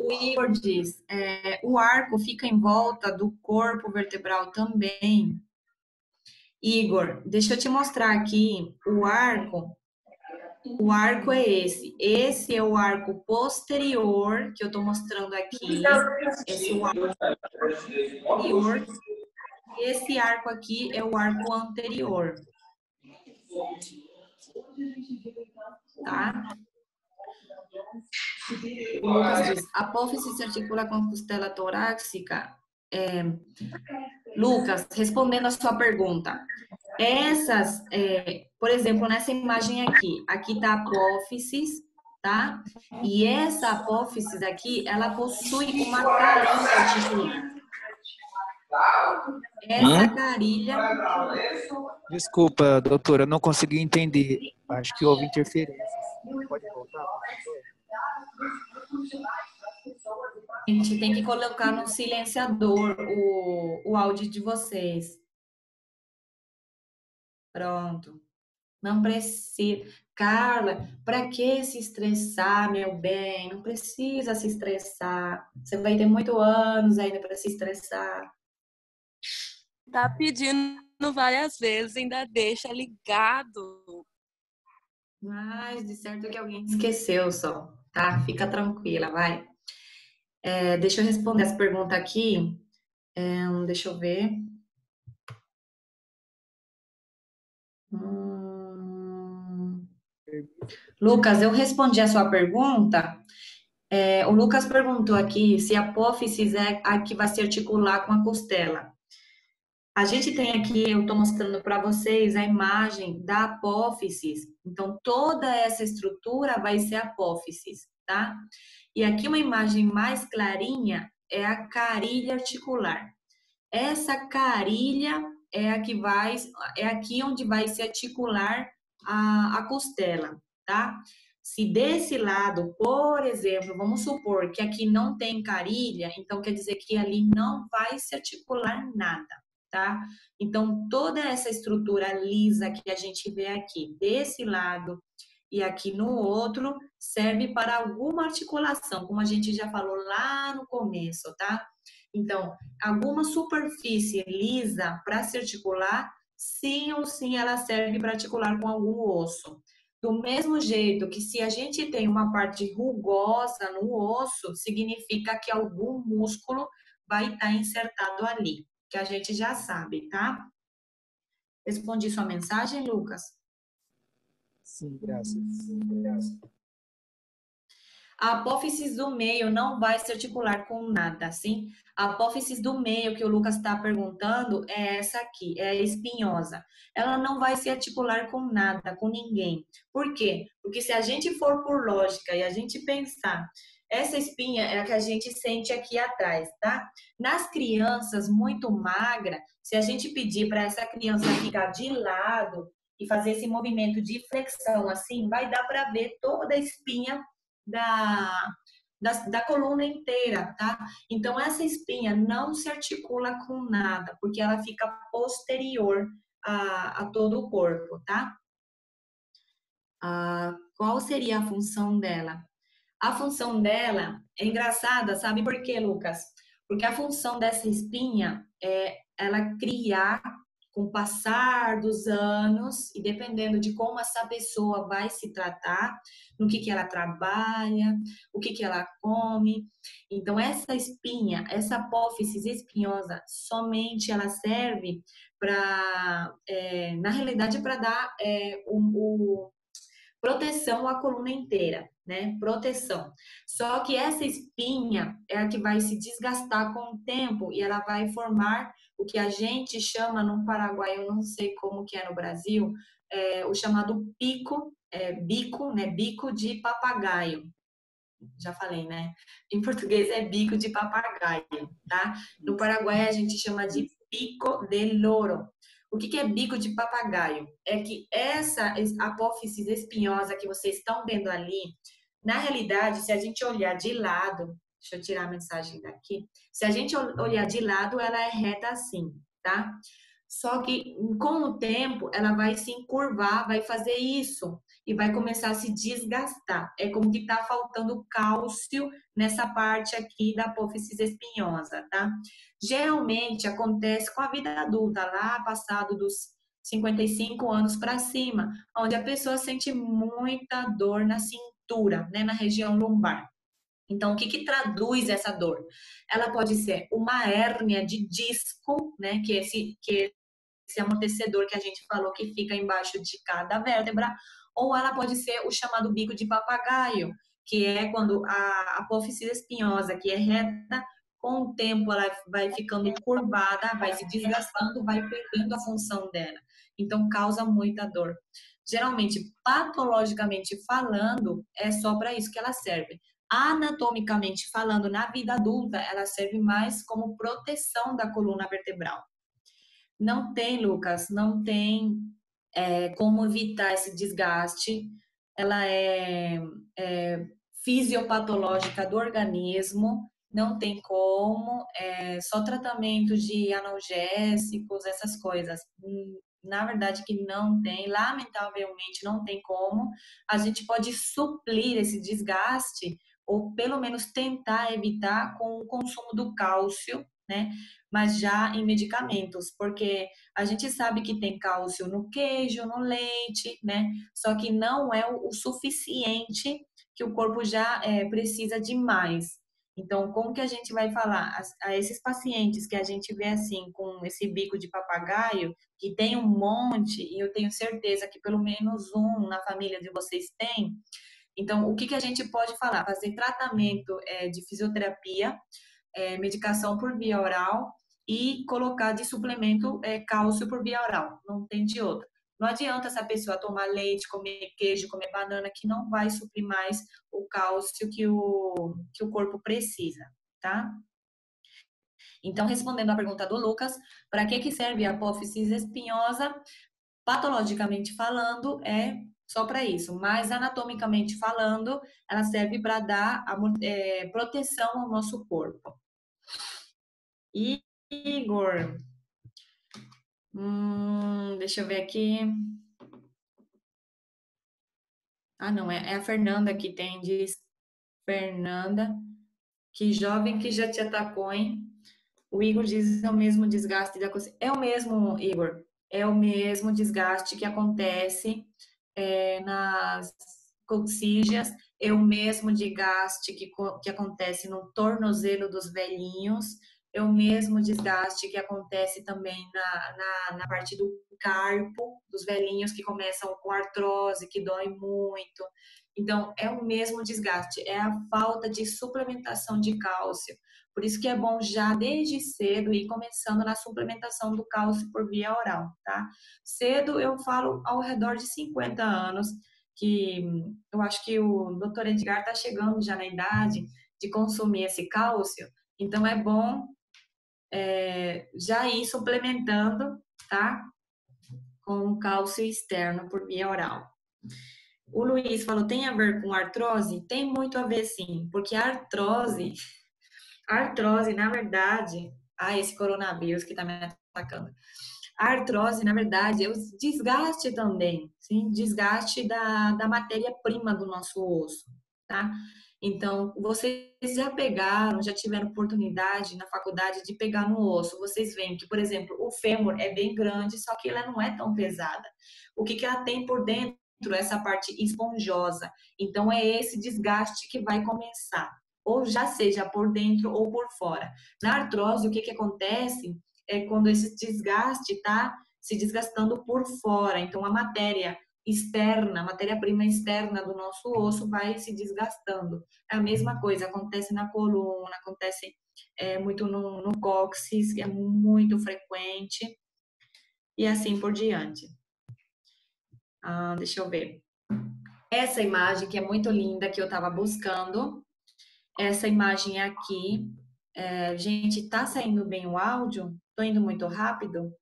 O Igor diz, o arco fica em volta do corpo vertebral também. Igor, deixa eu te mostrar aqui o arco. O arco é esse. Esse é o arco posterior que eu estou mostrando aqui. Esse é o arco posterior. Esse arco aqui é o arco anterior. Tá? O Lucas diz, a apófise se articula com a costela torácica. Lucas, respondendo a sua pergunta. Essas, por exemplo, nessa imagem aqui está a apófise, tá? E essa apófise aqui, ela possui uma carilha articular. Essa carilha... Desculpa, doutora, eu não consegui entender. Acho que houve interferências. Pode voltar, por favor? A gente tem que colocar no silenciador o áudio de vocês. Pronto. Não precisa. Carla, para que se estressar, meu bem? Não precisa se estressar. Você vai ter muitos anos ainda para se estressar. Tá pedindo várias vezes, ainda deixa ligado. Mas de certo que alguém esqueceu só, tá? Fica tranquila, vai. Deixa eu responder essa pergunta aqui. Deixa eu ver. Lucas, eu respondi a sua pergunta. O Lucas perguntou aqui se a apófise é a que vai se articular com a costela. A gente tem aqui, eu estou mostrando para vocês a imagem da apófise. Então, toda essa estrutura vai ser apófise, tá? E aqui uma imagem mais clarinha é a carilha articular. Essa carilha é aqui onde vai se articular a costela, tá? Se desse lado, por exemplo, vamos supor que aqui não tem carilha, então quer dizer que ali não vai se articular nada, tá? Então, toda essa estrutura lisa que a gente vê aqui, desse lado e aqui no outro, serve para alguma articulação, como a gente já falou lá no começo, tá? Então, alguma superfície lisa para se articular, sim ou sim ela serve para articular com algum osso. Do mesmo jeito que se a gente tem uma parte rugosa no osso, significa que algum músculo vai estar insertado ali, que a gente já sabe, tá? Respondi sua mensagem, Lucas? Sim, graças. A apófise do meio não vai se articular com nada, sim? A apófise do meio que o Lucas está perguntando é essa aqui, é a espinhosa. Ela não vai se articular com nada, com ninguém. Por quê? Porque se a gente for por lógica e a gente pensar, essa espinha é a que a gente sente aqui atrás, tá? Nas crianças muito magras, se a gente pedir para essa criança ficar de lado e fazer esse movimento de flexão assim, vai dar para ver toda a espinha da coluna inteira, tá? Então, essa espinha não se articula com nada, porque ela fica posterior a todo o corpo, tá? Qual seria a função dela? A função dela é engraçada, sabe por quê, Lucas? Porque a função dessa espinha é ela criar, com o passar dos anos, e dependendo de como essa pessoa vai se tratar, no que ela trabalha, o que ela come. Então, essa espinha, essa apófise espinhosa, somente ela serve para, na realidade, para dar proteção à coluna inteira, né? Proteção. Só que essa espinha é a que vai se desgastar com o tempo e ela vai formar o que a gente chama no Paraguai, eu não sei como que é no Brasil, o chamado bico, né? Bico de papagaio. Já falei, né? Em português é bico de papagaio, tá? No Paraguai a gente chama de pico de loro. O que é bico de papagaio? É que essa apófise espinhosa que vocês estão vendo ali, na realidade, se a gente olhar de lado, deixa eu tirar a mensagem daqui, se a gente olhar de lado, ela é reta assim, tá? Só que com o tempo ela vai se encurvar, vai fazer isso e vai começar a se desgastar. É como que está faltando cálcio nessa parte aqui da apófise espinhosa, tá? Geralmente acontece com a vida adulta, lá passado dos 55 anos para cima, onde a pessoa sente muita dor na cintura, né, na região lombar. Então, o que que traduz essa dor? Ela pode ser uma hérnia de disco, né, esse amortecedor que a gente falou que fica embaixo de cada vértebra, ou ela pode ser o chamado bico de papagaio, que é quando a apófise espinhosa, que é reta, com o tempo ela vai ficando curvada, vai se desgastando, vai perdendo a função dela. Então, causa muita dor. Geralmente, patologicamente falando, é só para isso que ela serve. Anatomicamente falando, na vida adulta, ela serve mais como proteção da coluna vertebral. Não tem, Lucas, não tem como evitar esse desgaste. Ela é fisiopatológica do organismo, não tem como, só tratamento de analgésicos, essas coisas. Na verdade que não tem, lamentavelmente não tem como. A gente pode suprir esse desgaste, ou pelo menos tentar evitar com o consumo do cálcio, né? Mas já em medicamentos, porque a gente sabe que tem cálcio no queijo, no leite, né? Só que não é o suficiente, que o corpo já precisa de mais. Então, como que a gente vai falar a esses pacientes que a gente vê assim, com esse bico de papagaio, que tem um monte, e eu tenho certeza que pelo menos um na família de vocês tem. Então, o que que a gente pode falar? Fazer tratamento de fisioterapia, medicação por via oral e colocar de suplemento cálcio por via oral, não tem de outra. Não adianta essa pessoa tomar leite, comer queijo, comer banana, que não vai suprir mais o cálcio que o corpo precisa, tá? Então, respondendo à pergunta do Lucas, para que serve a apófise espinhosa? Patologicamente falando, é só para isso, mas anatomicamente falando, ela serve para dar proteção ao nosso corpo. Igor, deixa eu ver aqui. Ah, não, é a Fernanda que tem, diz Fernanda, que jovem que já te atacou, hein? O Igor diz é o mesmo desgaste da consciência. É o mesmo, Igor, é o mesmo desgaste que acontece nas coxígeas, é o mesmo desgaste que acontece no tornozelo dos velhinhos, é o mesmo desgaste que acontece também na parte do carpo dos velhinhos que começam com artrose, que dói muito. Então, é o mesmo desgaste, é a falta de suplementação de cálcio. Por isso que é bom já desde cedo ir começando na suplementação do cálcio por via oral, tá? Cedo eu falo ao redor de 50 anos, que eu acho que o doutor Edgar está chegando já na idade de consumir esse cálcio, então é bom já ir suplementando, tá? Com cálcio externo por via oral. O Luiz falou, tem a ver com artrose? Tem muito a ver sim, porque a artrose, na verdade, esse coronavírus que está me atacando. A artrose, na verdade, é o desgaste também, sim? Desgaste da matéria-prima do nosso osso, tá? Então, vocês já pegaram, já tiveram oportunidade na faculdade de pegar no osso. Vocês veem que, por exemplo, o fêmur é bem grande, só que ela não é tão pesada. O que ela tem por dentro? Essa parte esponjosa. Então, é esse desgaste que vai começar, ou já seja por dentro ou por fora. Na artrose, o que acontece é quando esse desgaste está se desgastando por fora. Então, a matéria externa, a matéria-prima externa do nosso osso vai se desgastando. É a mesma coisa, acontece na coluna, acontece muito no cóccix, que é muito frequente, e assim por diante. Deixa eu ver. Essa imagem que é muito linda, que eu estava buscando, essa imagem aqui, gente, tá saindo bem o áudio? Tô indo muito rápido?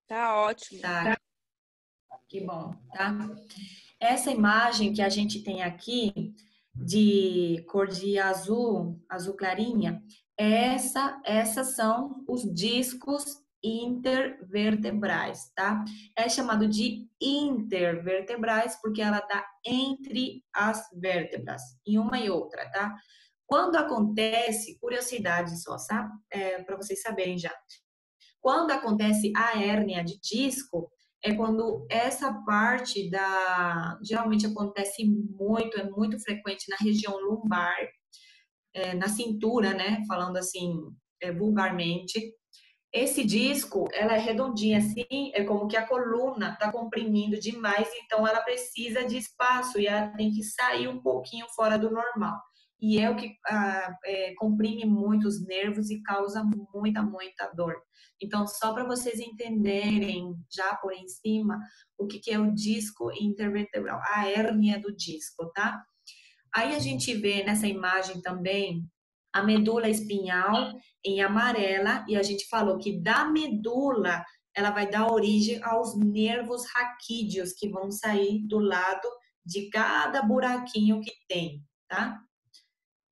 Tá ótimo. Tá, que bom, tá? Essa imagem que a gente tem aqui, de cor de azul, azul clarinha, Essas são os discos intervertebrais, tá? É chamado de intervertebrais porque ela está entre as vértebras, em uma e outra, tá? Quando acontece, curiosidade só, sabe? Para vocês saberem já. Quando acontece a hérnia de disco, é quando essa parte geralmente acontece muito, é muito frequente na região lumbar, na cintura, né? Falando assim, vulgarmente. Esse disco, ela é redondinha assim, é como que a coluna está comprimindo demais, então ela precisa de espaço e ela tem que sair um pouquinho fora do normal. E é o que comprime muito os nervos e causa muita dor. Então, só para vocês entenderem, já por em cima, o que é o disco intervertebral, a hérnia do disco, tá? Aí a gente vê nessa imagem também a medula espinhal em amarela e a gente falou que da medula ela vai dar origem aos nervos raquídeos que vão sair do lado de cada buraquinho que tem, tá?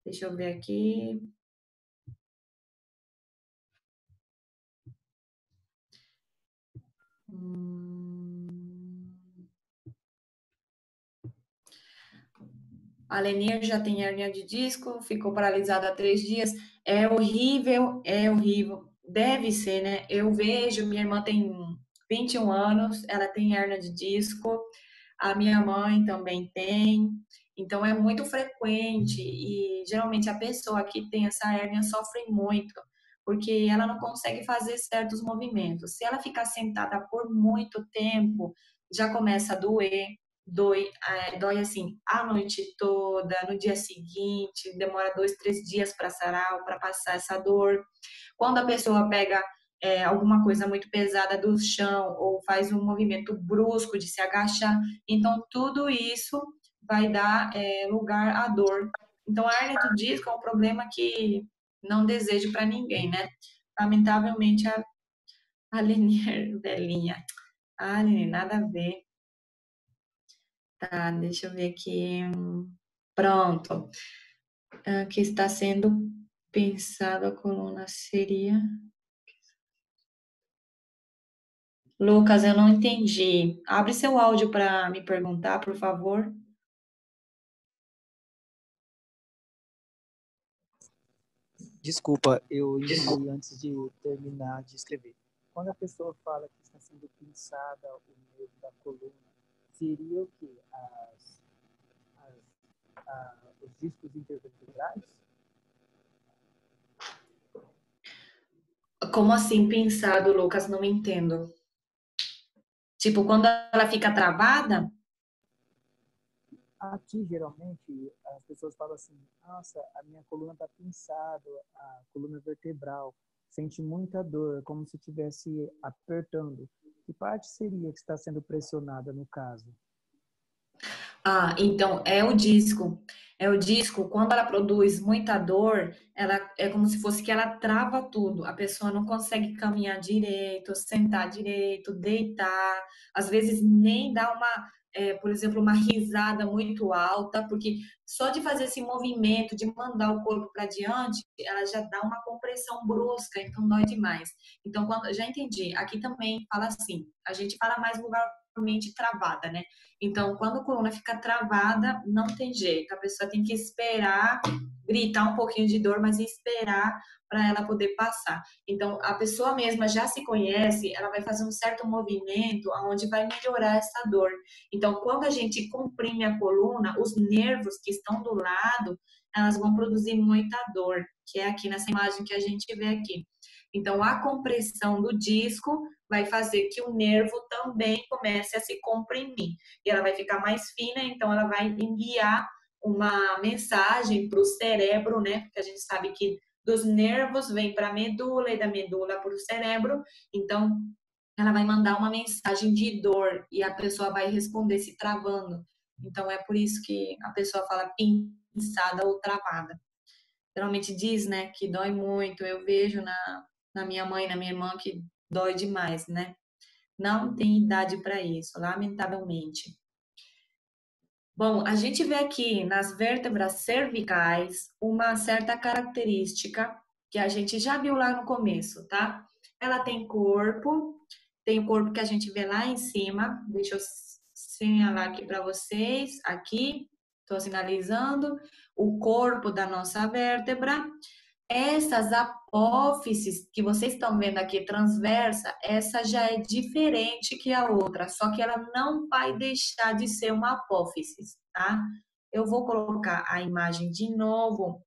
Deixa eu ver aqui. A Lenir já tem hérnia de disco, ficou paralisada há 3 dias. É horrível, é horrível. Deve ser, né? Eu vejo, minha irmã tem 21 anos, ela tem hérnia de disco, a minha mãe também tem. Então, é muito frequente e geralmente a pessoa que tem essa hérnia sofre muito, porque ela não consegue fazer certos movimentos. Se ela ficar sentada por muito tempo, já começa a doer, dói assim a noite toda, no dia seguinte, demora 2, 3 dias para sarar ou para passar essa dor. Quando a pessoa pega alguma coisa muito pesada do chão ou faz um movimento brusco de se agachar, então tudo isso vai dar lugar à dor. Então a hernia do disco é um problema que não desejo para ninguém, né? Lamentavelmente a Lenier, velhinha. Ah, Lenier, nada a ver. Tá, deixa eu ver aqui. Pronto. Que está sendo pensado a coluna seria. Lucas, eu não entendi. Abre seu áudio para me perguntar, por favor. Desculpa, eu entendi antes de terminar de escrever. Quando a pessoa fala que está sendo pinçada o nervo da coluna, seria o quê? Os discos intervertebrais? Como assim pensado, Lucas? Não entendo. Tipo, quando ela fica travada? Aqui, geralmente, as pessoas falam assim, nossa, a minha coluna está pinçada, a coluna vertebral, sente muita dor, como se estivesse apertando. Que parte seria que está sendo pressionada no caso? Ah, então é o disco. É o disco, quando ela produz muita dor, ela é como se fosse que ela trava tudo. A pessoa não consegue caminhar direito, sentar direito, deitar, às vezes nem dar por exemplo, uma risada muito alta, porque só de fazer esse movimento, de mandar o corpo para diante, ela já dá uma compressão brusca, então dói demais. Então, já entendi. Aqui também fala assim, a gente fala mais vulgarmente travada, né? Então, quando a coluna fica travada, não tem jeito. A pessoa tem que esperar, gritar um pouquinho de dor, mas esperar para ela poder passar. Então, a pessoa mesma já se conhece, ela vai fazer um certo movimento onde vai melhorar essa dor. Então, quando a gente comprime a coluna, os nervos que estão do lado, elas vão produzir muita dor, que é aqui nessa imagem que a gente vê aqui. Então, a compressão do disco vai fazer que o nervo também comece a se comprimir. E ela vai ficar mais fina, então ela vai enviar uma mensagem para o cérebro, né? Porque a gente sabe que dos nervos vem para a medula e da medula para o cérebro. Então, ela vai mandar uma mensagem de dor e a pessoa vai responder se travando. Então, é por isso que a pessoa fala pinçada ou travada. Geralmente diz, né, que dói muito. Eu vejo na minha mãe, na minha irmã, que dói demais, né? Não tem idade para isso, lamentavelmente. Bom, a gente vê aqui nas vértebras cervicais uma certa característica que a gente já viu lá no começo, tá? Ela tem corpo que a gente vê lá em cima. Deixa eu sinalar aqui para vocês. Aqui, estou sinalizando o corpo da nossa vértebra. Essas apófises que vocês estão vendo aqui transversa, essa já é diferente que a outra, só que ela não vai deixar de ser uma apófise, tá? Eu vou colocar a imagem de novo,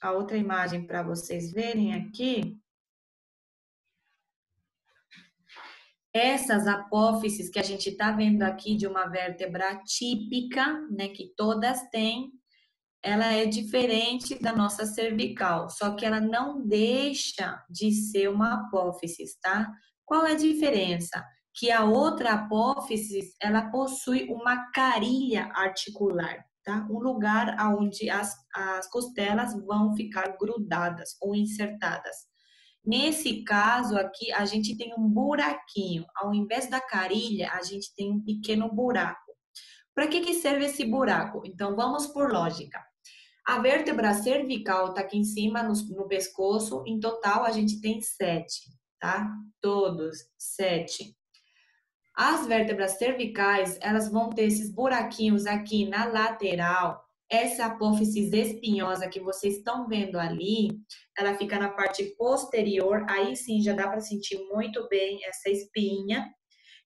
a outra imagem para vocês verem aqui. Essas apófises que a gente está vendo aqui de uma vértebra típica, né, que todas têm, ela é diferente da nossa cervical, só que ela não deixa de ser uma apófise, tá? Qual é a diferença? Que a outra apófise, ela possui uma carilha articular, tá? Um lugar onde as costelas vão ficar grudadas ou insertadas. Nesse caso aqui, a gente tem um buraquinho. Ao invés da carilha, a gente tem um pequeno buraco. Para que serve esse buraco? Então, vamos por lógica. A vértebra cervical está aqui em cima, no pescoço. Em total, a gente tem 7, tá? Todos, 7. As vértebras cervicais, elas vão ter esses buraquinhos aqui na lateral. Essa apófise espinhosa que vocês estão vendo ali, ela fica na parte posterior. Aí sim, já dá para sentir muito bem essa espinha.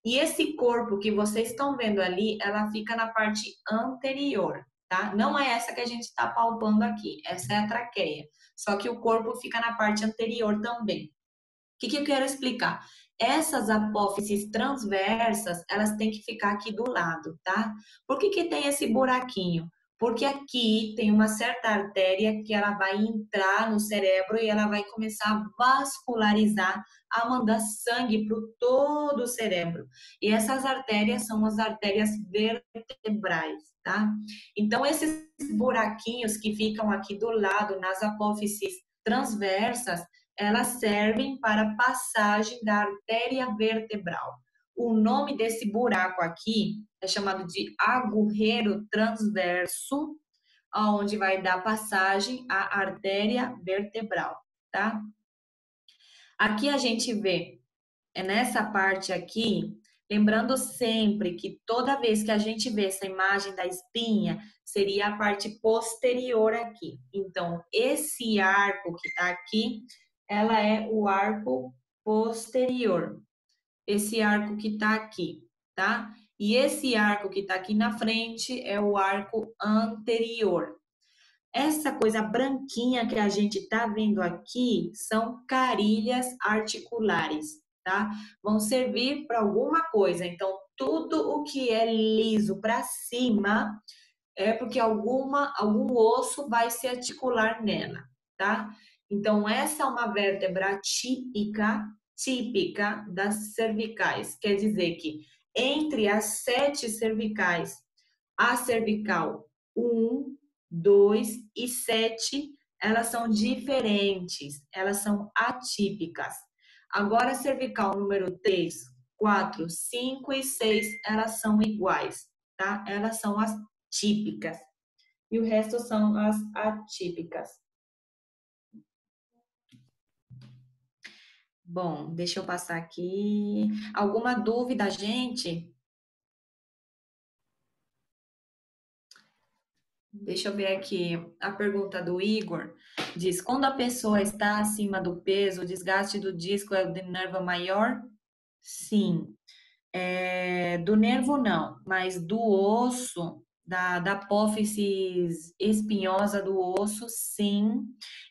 E esse corpo que vocês estão vendo ali, ela fica na parte anterior, tá? Não é essa que a gente está palpando aqui, essa é a traqueia. Só que o corpo fica na parte anterior também. O que eu quero explicar? Essas apófises transversas, elas têm que ficar aqui do lado, tá? Por que tem esse buraquinho? Porque aqui tem uma certa artéria que ela vai entrar no cérebro e ela vai começar a vascularizar, a mandar sangue para todo o cérebro. E essas artérias são as artérias vertebrais, tá? Então, esses buraquinhos que ficam aqui do lado, nas apófises transversas, elas servem para passagem da artéria vertebral. O nome desse buraco aqui é chamado de agulheiro transverso, onde vai dar passagem à artéria vertebral, tá? Aqui a gente vê, nessa parte aqui, lembrando sempre que toda vez que a gente vê essa imagem da espinha, seria a parte posterior aqui. Então, esse arco que tá aqui, ela é o arco posterior. Esse arco que tá aqui, tá? E esse arco que tá aqui na frente é o arco anterior. Essa coisa branquinha que a gente tá vendo aqui são carilhas articulares, tá? Vão servir para alguma coisa. Então, tudo o que é liso para cima é porque algum osso vai se articular nela, tá? Então, essa é uma vértebra típica das cervicais. Quer dizer que entre as 7 cervicais, a cervical 1, 2 e 7, elas são diferentes, elas são atípicas. Agora, a cervical número 3, 4, 5 e 6, elas são iguais, tá? Elas são as típicas. E o resto são as atípicas. Bom, deixa eu passar aqui. Alguma dúvida, gente? Deixa eu ver aqui. A pergunta do Igor diz: quando a pessoa está acima do peso, o desgaste do disco é o de nervo maior? Sim. Do nervo não, mas do osso, da apófise espinhosa do osso, sim.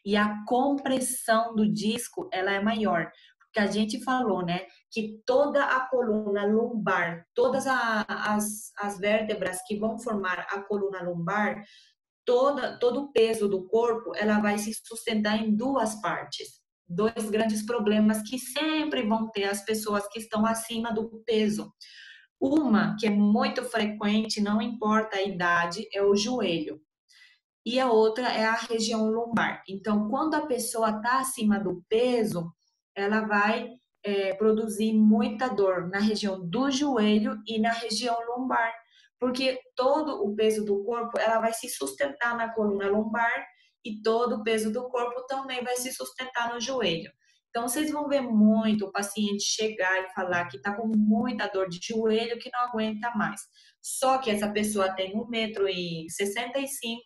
E a compressão do disco, ela é maior. Porque a gente falou, né, que toda a coluna lombar, todas as vértebras que vão formar a coluna lombar, todo o peso do corpo, ela vai se sustentar em duas partes. Dois grandes problemas que sempre vão ter as pessoas que estão acima do peso. Uma, que é muito frequente, não importa a idade, é o joelho. E a outra é a região lombar. Então, quando a pessoa está acima do peso, ela vai produzir muita dor na região do joelho e na região lombar, porque todo o peso do corpo ela vai se sustentar na coluna lombar e todo o peso do corpo também vai se sustentar no joelho. Então, vocês vão ver muito o paciente chegar e falar que está com muita dor de joelho, que não aguenta mais. Só que essa pessoa tem 1,65 m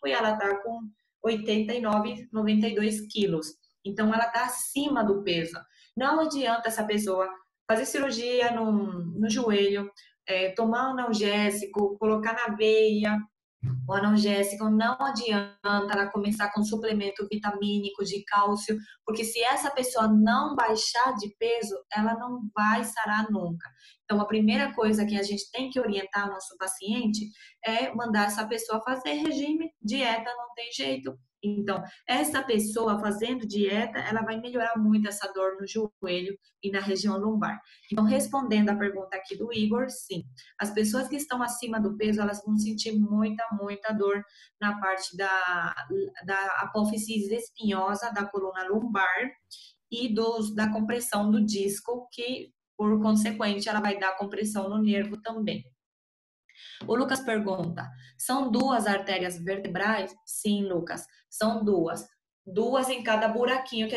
e ela está com 89, 92 quilos. Então, ela está acima do peso. Não adianta essa pessoa fazer cirurgia no joelho, tomar analgésico, colocar na veia, o analgésico, não adianta ela começar com suplemento vitamínico de cálcio, porque se essa pessoa não baixar de peso, ela não vai sarar nunca. Então, a primeira coisa que a gente tem que orientar o nosso paciente é mandar essa pessoa fazer regime, dieta, não tem jeito. Então, essa pessoa fazendo dieta, ela vai melhorar muito essa dor no joelho e na região lombar. Então, respondendo a pergunta aqui do Igor, sim. As pessoas que estão acima do peso, elas vão sentir muita dor na parte da apófise espinhosa da coluna lombar e da compressão do disco, que, por consequente, ela vai dar compressão no nervo também. O Lucas pergunta, são duas artérias vertebrais? Sim, Lucas, são duas. Duas em cada buraquinho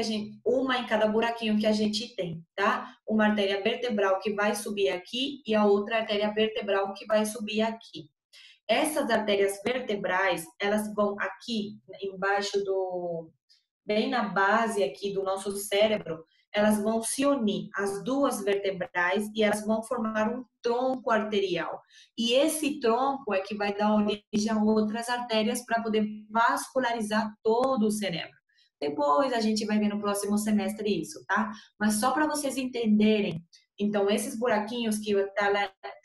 uma em cada buraquinho que a gente tem, tá? Uma artéria vertebral que vai subir aqui e a outra artéria vertebral que vai subir aqui. Essas artérias vertebrais, elas vão aqui embaixo bem na base aqui do nosso cérebro, elas vão se unir, as duas vertebrais, e elas vão formar um tronco arterial. E esse tronco é que vai dar origem a outras artérias para poder vascularizar todo o cérebro. Depois a gente vai ver no próximo semestre isso, tá? Mas só para vocês entenderem, então esses buraquinhos que tá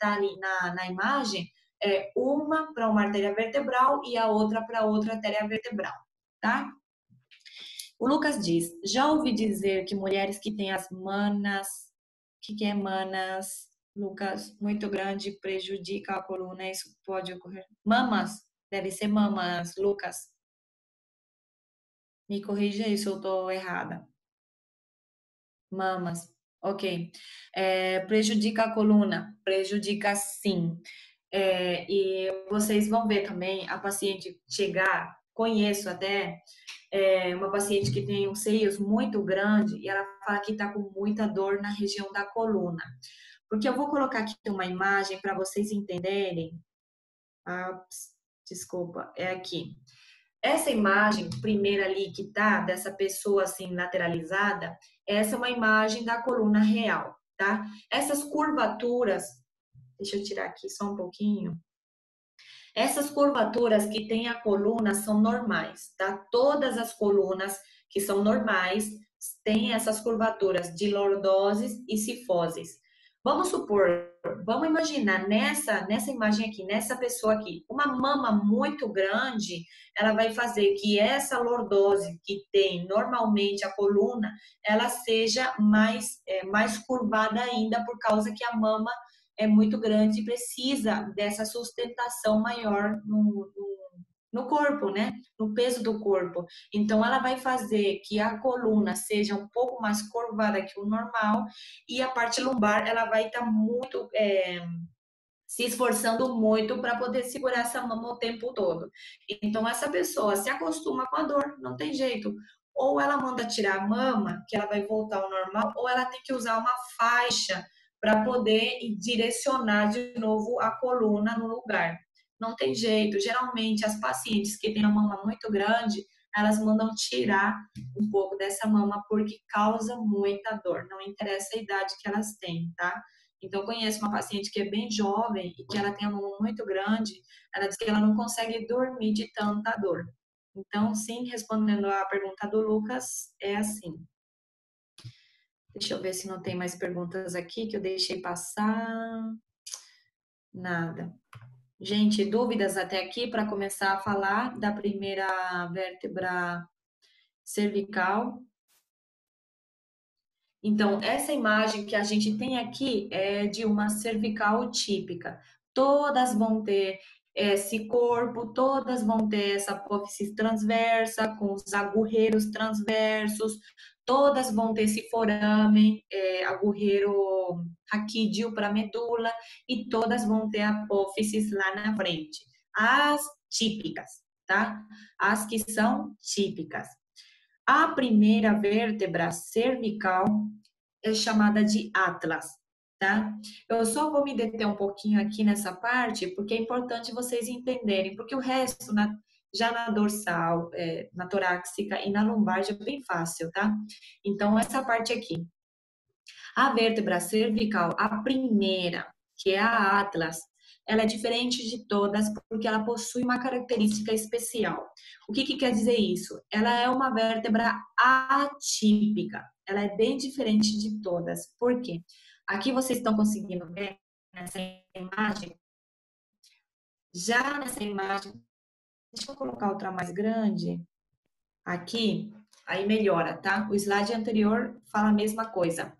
ali na imagem, é uma para uma artéria vertebral e a outra para outra artéria vertebral, tá? O Lucas diz, já ouvi dizer que mulheres que têm as manas, o que é manas, Lucas, muito grande, prejudica a coluna, isso pode ocorrer? Mamas, deve ser mamas, Lucas. Me corrija aí se eu estou errada. Mamas, ok. Prejudica a coluna? Prejudica sim. E vocês vão ver também a paciente chegar, conheço até uma paciente que tem os seios muito grande e ela fala que está com muita dor na região da coluna. Porque eu vou colocar aqui uma imagem para vocês entenderem. Desculpa, é aqui. Essa imagem primeira ali que tá, dessa pessoa assim lateralizada, essa é uma imagem da coluna real, tá? Essas curvaturas, deixa eu tirar aqui só um pouquinho. Essas curvaturas que tem a coluna são normais, tá? Todas as colunas que são normais têm essas curvaturas de lordoses e cifoses. Vamos supor, vamos imaginar nessa imagem aqui, nessa pessoa aqui, uma mama muito grande, ela vai fazer que essa lordose que tem normalmente a coluna, ela seja mais curvada ainda por causa que a mama é muito grande e precisa dessa sustentação maior no corpo, né? No peso do corpo. Então, ela vai fazer que a coluna seja um pouco mais curvada que o normal e a parte lombar, ela vai estar muito se esforçando muito para poder segurar essa mama o tempo todo. Então, essa pessoa se acostuma com a dor, não tem jeito. Ou ela manda tirar a mama, que ela vai voltar ao normal, ou ela tem que usar uma faixa para poder direcionar de novo a coluna no lugar. Não tem jeito. Geralmente, as pacientes que têm a mama muito grande, elas mandam tirar um pouco dessa mama porque causa muita dor. Não interessa a idade que elas têm, tá? Então, eu conheço uma paciente que é bem jovem e que ela tem a mama muito grande. Ela diz que ela não consegue dormir de tanta dor. Então, sim, respondendo à pergunta do Lucas, é assim. Deixa eu ver se não tem mais perguntas aqui que eu deixei passar. Nada. Gente, dúvidas até aqui para começar a falar da primeira vértebra cervical? Então, essa imagem que a gente tem aqui é de uma cervical típica. Todas vão ter esse corpo, todas vão ter essa apófise transversa, com os agulheiros transversos, todas vão ter esse foramen, agulheiro raquídeo para medula, e todas vão ter apófises lá na frente. As típicas, tá? As que são típicas. A primeira vértebra cervical é chamada de atlas, tá? Eu só vou me deter um pouquinho aqui nessa parte, porque é importante vocês entenderem, porque o resto, já na dorsal, na torácica e na lombar já é bem fácil, tá? Então, essa parte aqui. A vértebra cervical, a primeira, que é a atlas, ela é diferente de todas porque ela possui uma característica especial. O que quer dizer isso? Ela é uma vértebra atípica. Ela é bem diferente de todas. Por quê? Aqui vocês estão conseguindo ver nessa imagem. Já nessa imagem, deixa eu colocar outra mais grande aqui, aí melhora, tá? O slide anterior fala a mesma coisa.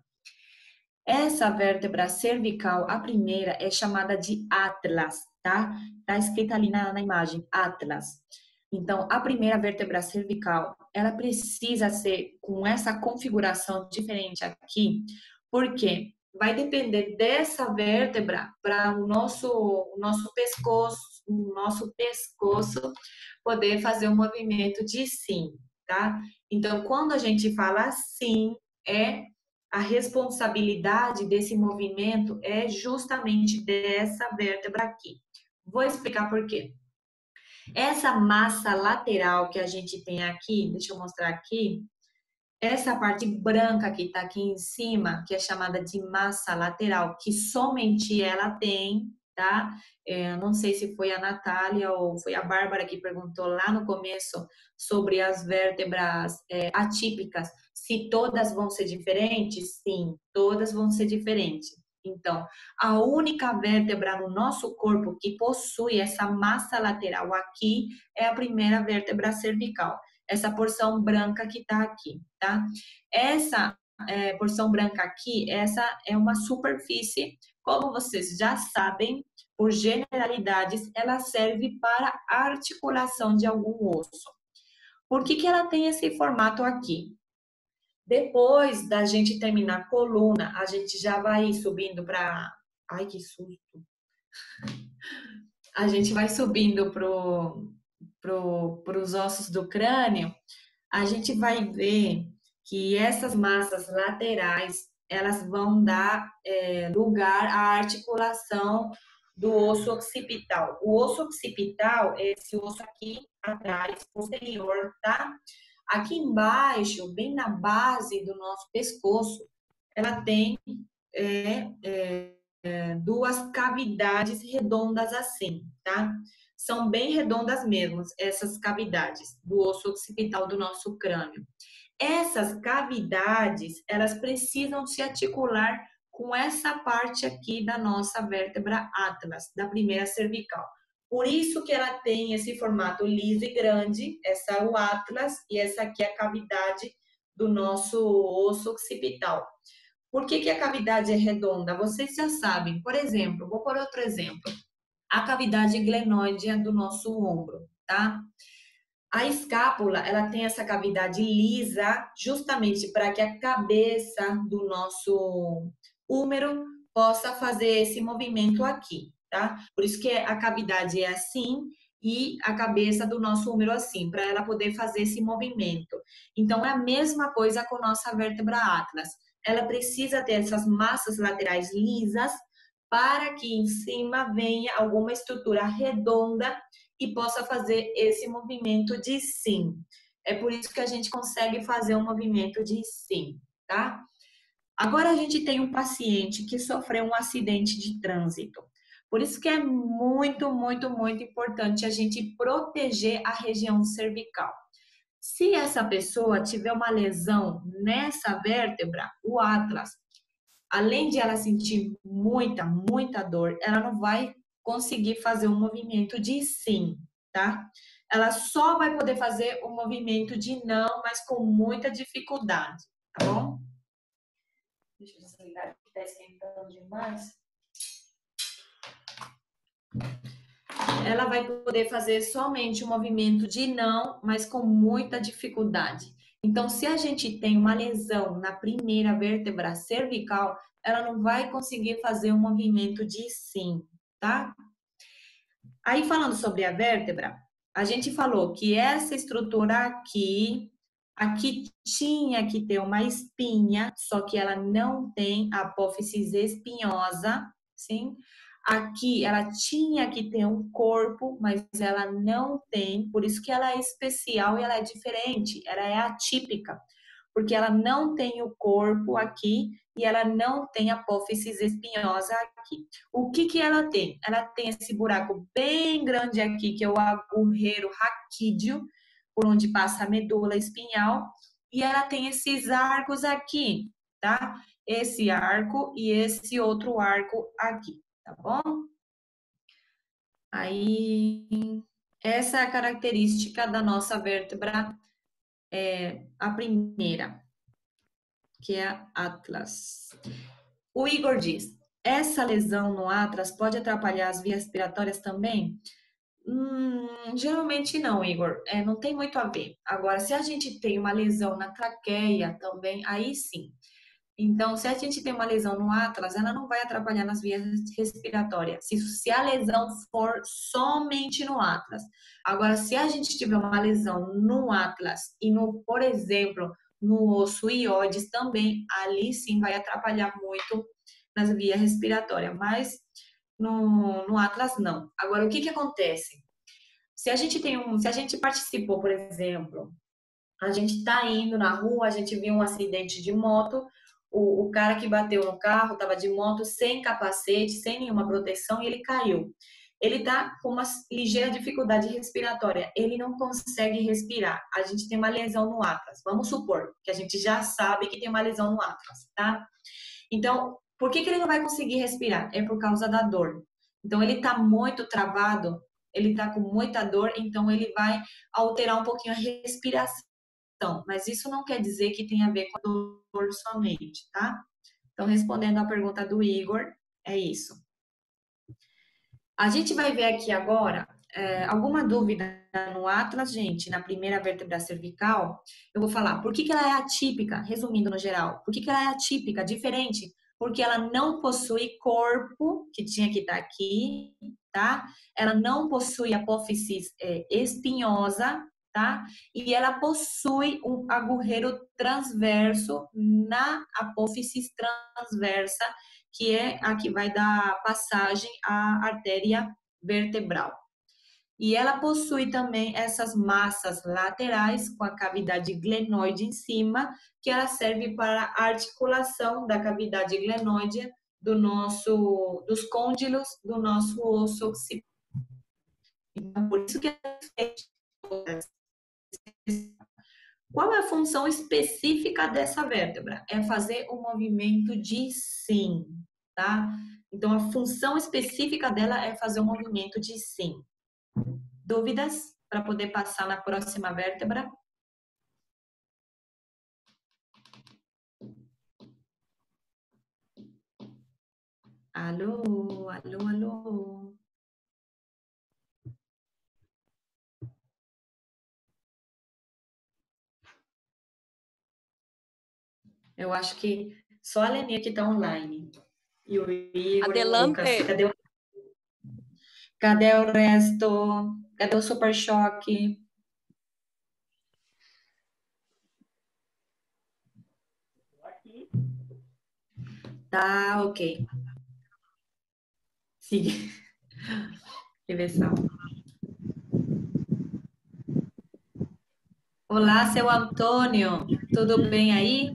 Essa vértebra cervical, a primeira, é chamada de atlas, tá? Tá escrita ali na imagem, atlas. Então, a primeira vértebra cervical, ela precisa ser com essa configuração diferente aqui, porque vai depender dessa vértebra para o nosso pescoço poder fazer o movimento de sim, tá? Então, quando a gente fala sim, a responsabilidade desse movimento é justamente dessa vértebra aqui. Vou explicar por quê. Essa massa lateral que a gente tem aqui, deixa eu mostrar aqui, essa parte branca que está aqui em cima, que é chamada de massa lateral, que somente ela tem, tá? Não sei se foi a Natália ou foi a Bárbara que perguntou lá no começo sobre as vértebras atípicas, se todas vão ser diferentes? Sim, todas vão ser diferentes. Então, a única vértebra no nosso corpo que possui essa massa lateral aqui é a primeira vértebra cervical. Essa porção branca que está aqui, tá? Essa porção branca aqui, essa é uma superfície, como vocês já sabem, por generalidades, ela serve para articulação de algum osso. Por que ela tem esse formato aqui? Depois da gente terminar a coluna, a gente já vai subindo para... Ai, que susto! A gente vai subindo para os ossos do crânio, a gente vai ver que essas massas laterais, elas vão dar lugar à articulação do osso occipital. O osso occipital é esse osso aqui atrás, posterior, tá? Aqui embaixo, bem na base do nosso pescoço, ela tem duas cavidades redondas assim, tá? São bem redondas mesmo, essas cavidades do osso occipital do nosso crânio. Essas cavidades, elas precisam se articular com essa parte aqui da nossa vértebra atlas, da primeira cervical. Por isso que ela tem esse formato liso e grande, essa é o atlas e essa aqui é a cavidade do nosso osso occipital. Por que a cavidade é redonda? Vocês já sabem. Por exemplo, vou por outro exemplo. A cavidade glenoide do nosso ombro, tá? A escápula, ela tem essa cavidade lisa justamente para que a cabeça do nosso húmero possa fazer esse movimento aqui, tá? Por isso que a cavidade é assim e a cabeça do nosso húmero assim, para ela poder fazer esse movimento. Então, é a mesma coisa com nossa vértebra atlas. Ela precisa ter essas massas laterais lisas para que em cima venha alguma estrutura redonda e possa fazer esse movimento de sim. É por isso que a gente consegue fazer um movimento de sim, tá? Agora a gente tem um paciente que sofreu um acidente de trânsito. Por isso que é muito, muito, muito importante a gente proteger a região cervical. Se essa pessoa tiver uma lesão nessa vértebra, o atlas, além de ela sentir muita, muita dor, ela não vai conseguir fazer um movimento de sim, tá? Ela só vai poder fazer o movimento de não, mas com muita dificuldade, tá bom? Deixa eu desligar aqui, tá esquentando demais. Ela vai poder fazer somente o movimento de não, mas com muita dificuldade. Então, se a gente tem uma lesão na primeira vértebra cervical, ela não vai conseguir fazer um movimento de sim, tá? Aí, falando sobre a vértebra, A gente falou que essa estrutura aqui tinha que ter uma espinha, só que ela não tem apófise espinhosa, sim? Aqui ela tinha que ter um corpo, mas ela não tem, por isso que ela é especial e ela é diferente, ela é atípica, porque ela não tem o corpo aqui e ela não tem apófise espinhosa aqui. O que que ela tem? Ela tem esse buraco bem grande aqui, que é o agulheiro raquídeo, por onde passa a medula espinhal, e ela tem esses arcos aqui, tá? Esse arco e esse outro arco aqui, tá bom? Aí, essa é a característica da nossa vértebra, a primeira, que é a Atlas. O Igor diz, essa lesão no Atlas pode atrapalhar as vias respiratórias também? Geralmente não, Igor. Não tem muito a ver. Agora, se a gente tem uma lesão na traqueia também, aí sim. Então, se a gente tem uma lesão no Atlas, ela não vai atrapalhar nas vias respiratórias. Se a lesão for somente no Atlas. Agora, se a gente tiver uma lesão no Atlas e no, por exemplo, no osso ióides também, ali sim vai atrapalhar muito nas vias respiratórias. Mas no Atlas não. Agora, o que que acontece? Se a gente participou, por exemplo, a gente está indo na rua, a gente viu um acidente de moto, o cara que bateu no carro estava de moto sem capacete, sem nenhuma proteção e ele caiu. Ele está com uma ligeira dificuldade respiratória, ele não consegue respirar. A gente tem uma lesão no Atlas. Vamos supor que a gente já sabe que tem uma lesão no Atlas, tá? Então, por que que ele não vai conseguir respirar? É por causa da dor. Então, ele está muito travado, ele está com muita dor, então ele vai alterar um pouquinho a respiração. Mas isso não quer dizer que tenha a ver com a dor somente, tá? Então, respondendo à pergunta do Igor, é isso. A gente vai ver aqui agora alguma dúvida no Atlas, gente, na primeira vértebra cervical. Eu vou falar por que que ela é atípica, resumindo no geral. Por que que ela é atípica, diferente? Porque ela não possui corpo, que tinha que estar aqui, tá? Ela não possui apófise espinhosa, tá? E ela possui um agulheiro transverso na apófise transversa, que é a que vai dar passagem à artéria vertebral. E ela possui também essas massas laterais com a cavidade glenoide em cima, que ela serve para a articulação da cavidade glenoide dos côndilos do nosso osso occipital. Então, por isso que qual é a função específica dessa vértebra? É fazer o movimento de sim, tá? Então, a função específica dela é fazer o movimento de sim. Dúvidas para poder passar na próxima vértebra? Alô, alô, alô. Eu acho que só a Leninha que está online. E o Igor e o Lucas. Adelante. Cadê o resto? Cadê o Super Choque? Tá, ok. Siga. Reversão. Olá, seu Antônio. Tudo bem aí?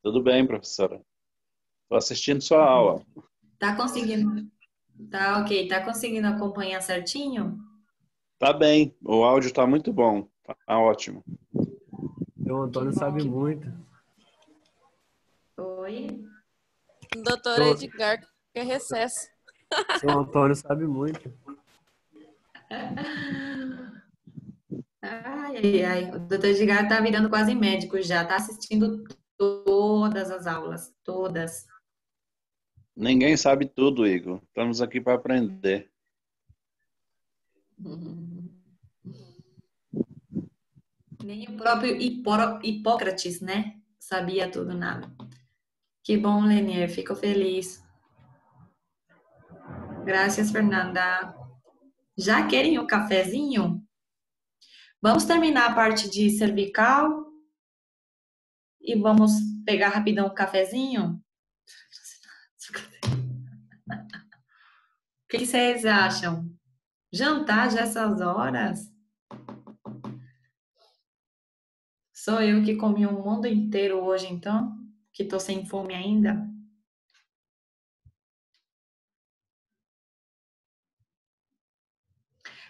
Tudo bem, professora. Estou assistindo sua aula. Tá conseguindo? Tá, ok. Tá conseguindo acompanhar certinho? Tá bem, o áudio está muito bom. Tá ótimo. O Antônio Que bom, sabe que bom. muito. Oi? Doutor Edgar, que é recesso. Seu Antônio sabe muito. Ai, ai, ai. O doutor Edgar tá virando quase médico já. Tá assistindo todas as aulas. Todas. Ninguém sabe tudo, Igor. Estamos aqui para aprender. Nem o próprio Hipócrates, né? Sabia tudo, nada. Que bom, Lenier. Fico feliz. Graças, Fernanda. Já querem um cafezinho? Vamos terminar a parte de cervical e vamos pegar rapidão um cafezinho? O que vocês acham? Jantar já essas horas? Sou eu que comi o mundo inteiro hoje, então? Que tô sem fome ainda?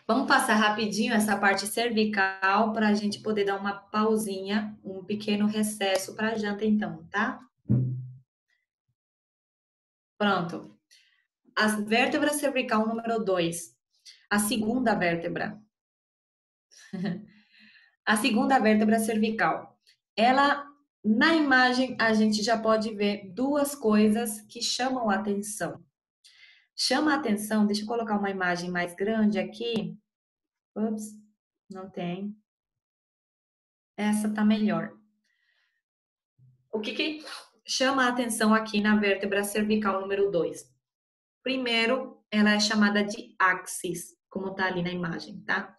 Vamos passar rapidinho essa parte cervical para a gente poder dar uma pausinha, um pequeno recesso para a janta, então, tá? Pronto. A vértebra cervical número 2. A segunda vértebra. A segunda vértebra cervical. Ela, na imagem, a gente já pode ver duas coisas que chamam a atenção. Chama a atenção, deixa eu colocar uma imagem mais grande aqui. Ups, não tem. Essa tá melhor. O que chama a atenção aqui na vértebra cervical número 2? Primeiro, ela é chamada de axis, como tá ali na imagem, tá?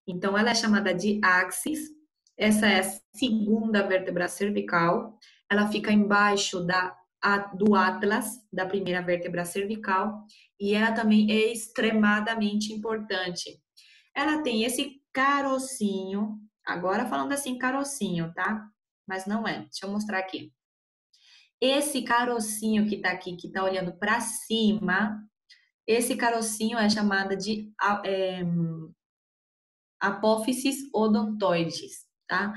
Então, ela é chamada de axis. Essa é a segunda vértebra cervical. Ela fica embaixo do atlas, da primeira vértebra cervical. E ela também é extremadamente importante. Ela tem esse carocinho. Agora falando assim, carocinho, tá? Mas não é. Deixa eu mostrar aqui. Esse carocinho que tá aqui, que tá olhando para cima, esse carocinho é chamada de apófisis odontoides, tá?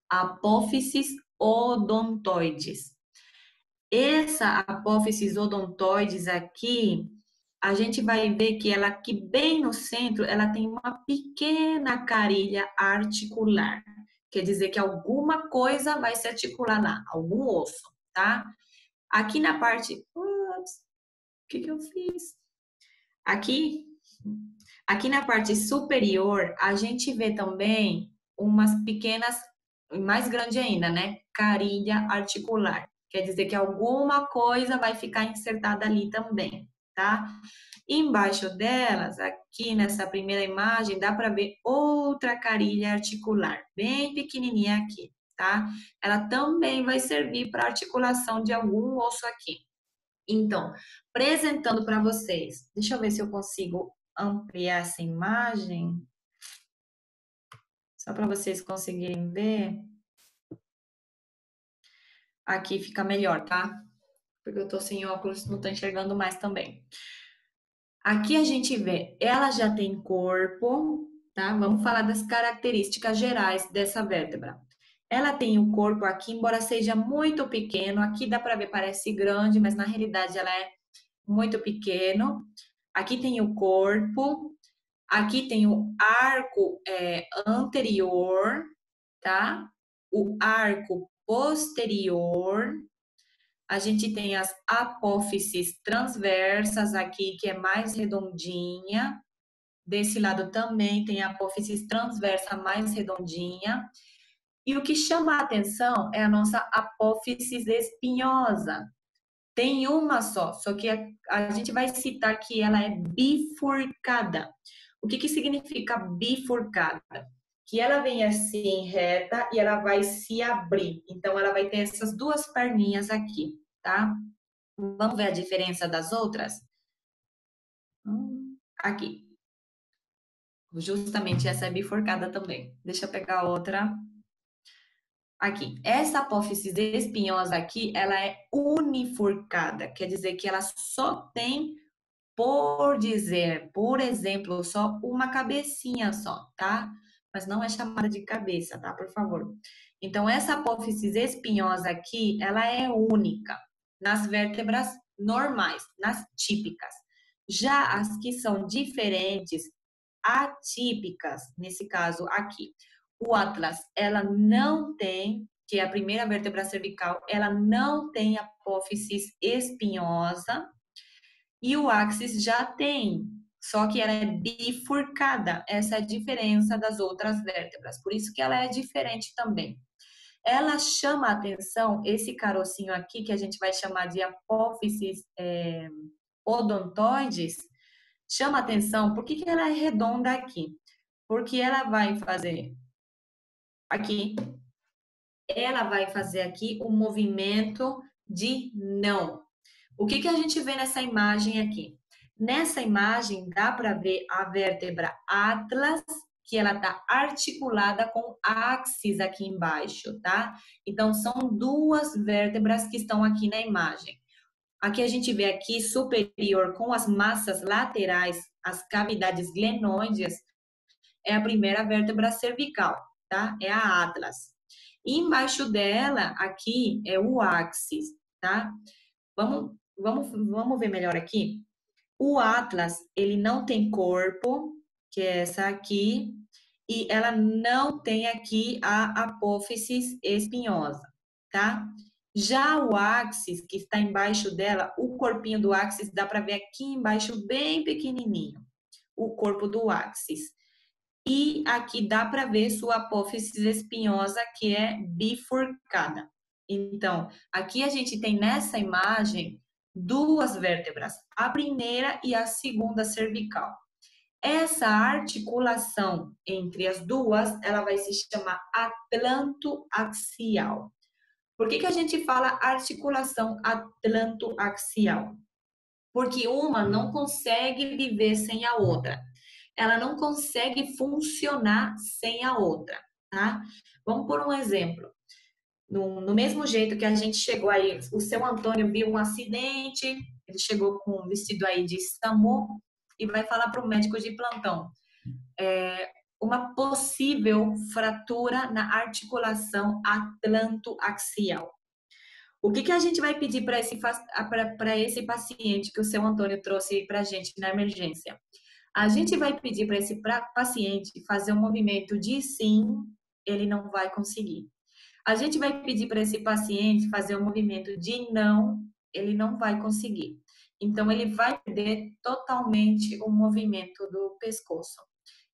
Apófisis odontoides. Essa apófisis odontoides aqui, a gente vai ver que ela aqui bem no centro, ela tem uma pequena carilha articular. Quer dizer que alguma coisa vai se articular lá, algum osso, tá? Aqui na parte... Ups, o que eu fiz? Aqui na parte superior, a gente vê também umas pequenas, mais grande ainda, né? Carilha articular. Quer dizer que alguma coisa vai ficar insertada ali também, tá? Embaixo delas, aqui nessa primeira imagem, dá para ver outra carilha articular, bem pequenininha aqui, tá? Ela também vai servir para articulação de algum osso aqui. Então, apresentando para vocês, deixa eu ver se eu consigo ampliar essa imagem, só para vocês conseguirem ver. Aqui fica melhor, tá? Porque eu tô sem óculos, não tô enxergando mais também. Aqui a gente vê, ela já tem corpo, tá? Vamos falar das características gerais dessa vértebra. Ela tem o corpo aqui, embora seja muito pequeno, aqui dá para ver, parece grande, mas na realidade ela é muito pequeno. Aqui tem o corpo, aqui tem o arco anterior, tá? O arco posterior. A gente tem as apófises transversas aqui, que é mais redondinha. Desse lado também tem a apófise transversa mais redondinha. E o que chama a atenção é a nossa apófise espinhosa. Tem uma só que a gente vai citar que ela é bifurcada. O que significa bifurcada? Que ela vem assim reta e ela vai se abrir. Então, ela vai ter essas duas perninhas aqui, tá? Vamos ver a diferença das outras? Aqui. Justamente essa é bifurcada também. Deixa eu pegar outra. Aqui, essa apófise espinhosa aqui, ela é unifurcada, quer dizer que ela só tem, por exemplo, só uma cabecinha só, tá? Mas não é chamada de cabeça, tá? Por favor. Então, essa apófise espinhosa aqui, ela é única nas vértebras normais, nas típicas. Já as que são diferentes, atípicas, nesse caso aqui, o atlas, ela não tem, que é a primeira vértebra cervical, ela não tem apófise espinhosa, e o axis já tem, só que ela é bifurcada. Essa é a diferença das outras vértebras, por isso que ela é diferente também. Ela chama a atenção, esse carocinho aqui, que a gente vai chamar de apófises odontoides, chama atenção, por que ela é redonda aqui? Porque ela vai fazer aqui, ela vai fazer aqui um movimento de não. O que a gente vê nessa imagem aqui? Nessa imagem, dá para ver a vértebra atlas, que ela está articulada com axis aqui embaixo, tá? Então, são duas vértebras que estão aqui na imagem. Aqui a gente vê aqui superior com as massas laterais, as cavidades glenoides, é a primeira vértebra cervical, tá? É a atlas. E embaixo dela, aqui, é o axis, tá? Vamos ver melhor aqui. O atlas, ele não tem corpo, que é essa aqui, e ela não tem aqui a apófise espinhosa, tá? Já o axis, que está embaixo dela, o corpinho do axis, dá para ver aqui embaixo, bem pequenininho, o corpo do axis. E aqui dá para ver sua apófise espinhosa, que é bifurcada. Então, aqui a gente tem nessa imagem duas vértebras, a primeira e a segunda cervical. Essa articulação entre as duas, ela vai se chamar atlantoaxial. Por que a gente fala articulação atlantoaxial? Porque uma não consegue viver sem a outra. Ela não consegue funcionar sem a outra, tá? Vamos por um exemplo. No mesmo jeito que a gente chegou aí, o seu Antônio viu um acidente, ele chegou com um vestido aí de SAMU e vai falar para o médico de plantão. Uma possível fratura na articulação atlantoaxial. O que a gente vai pedir para esse paciente que o seu Antônio trouxe para a gente na emergência? A gente vai pedir para esse paciente fazer um movimento de sim, ele não vai conseguir. A gente vai pedir para esse paciente fazer um movimento de não, ele não vai conseguir. Então, ele vai perder totalmente o movimento do pescoço.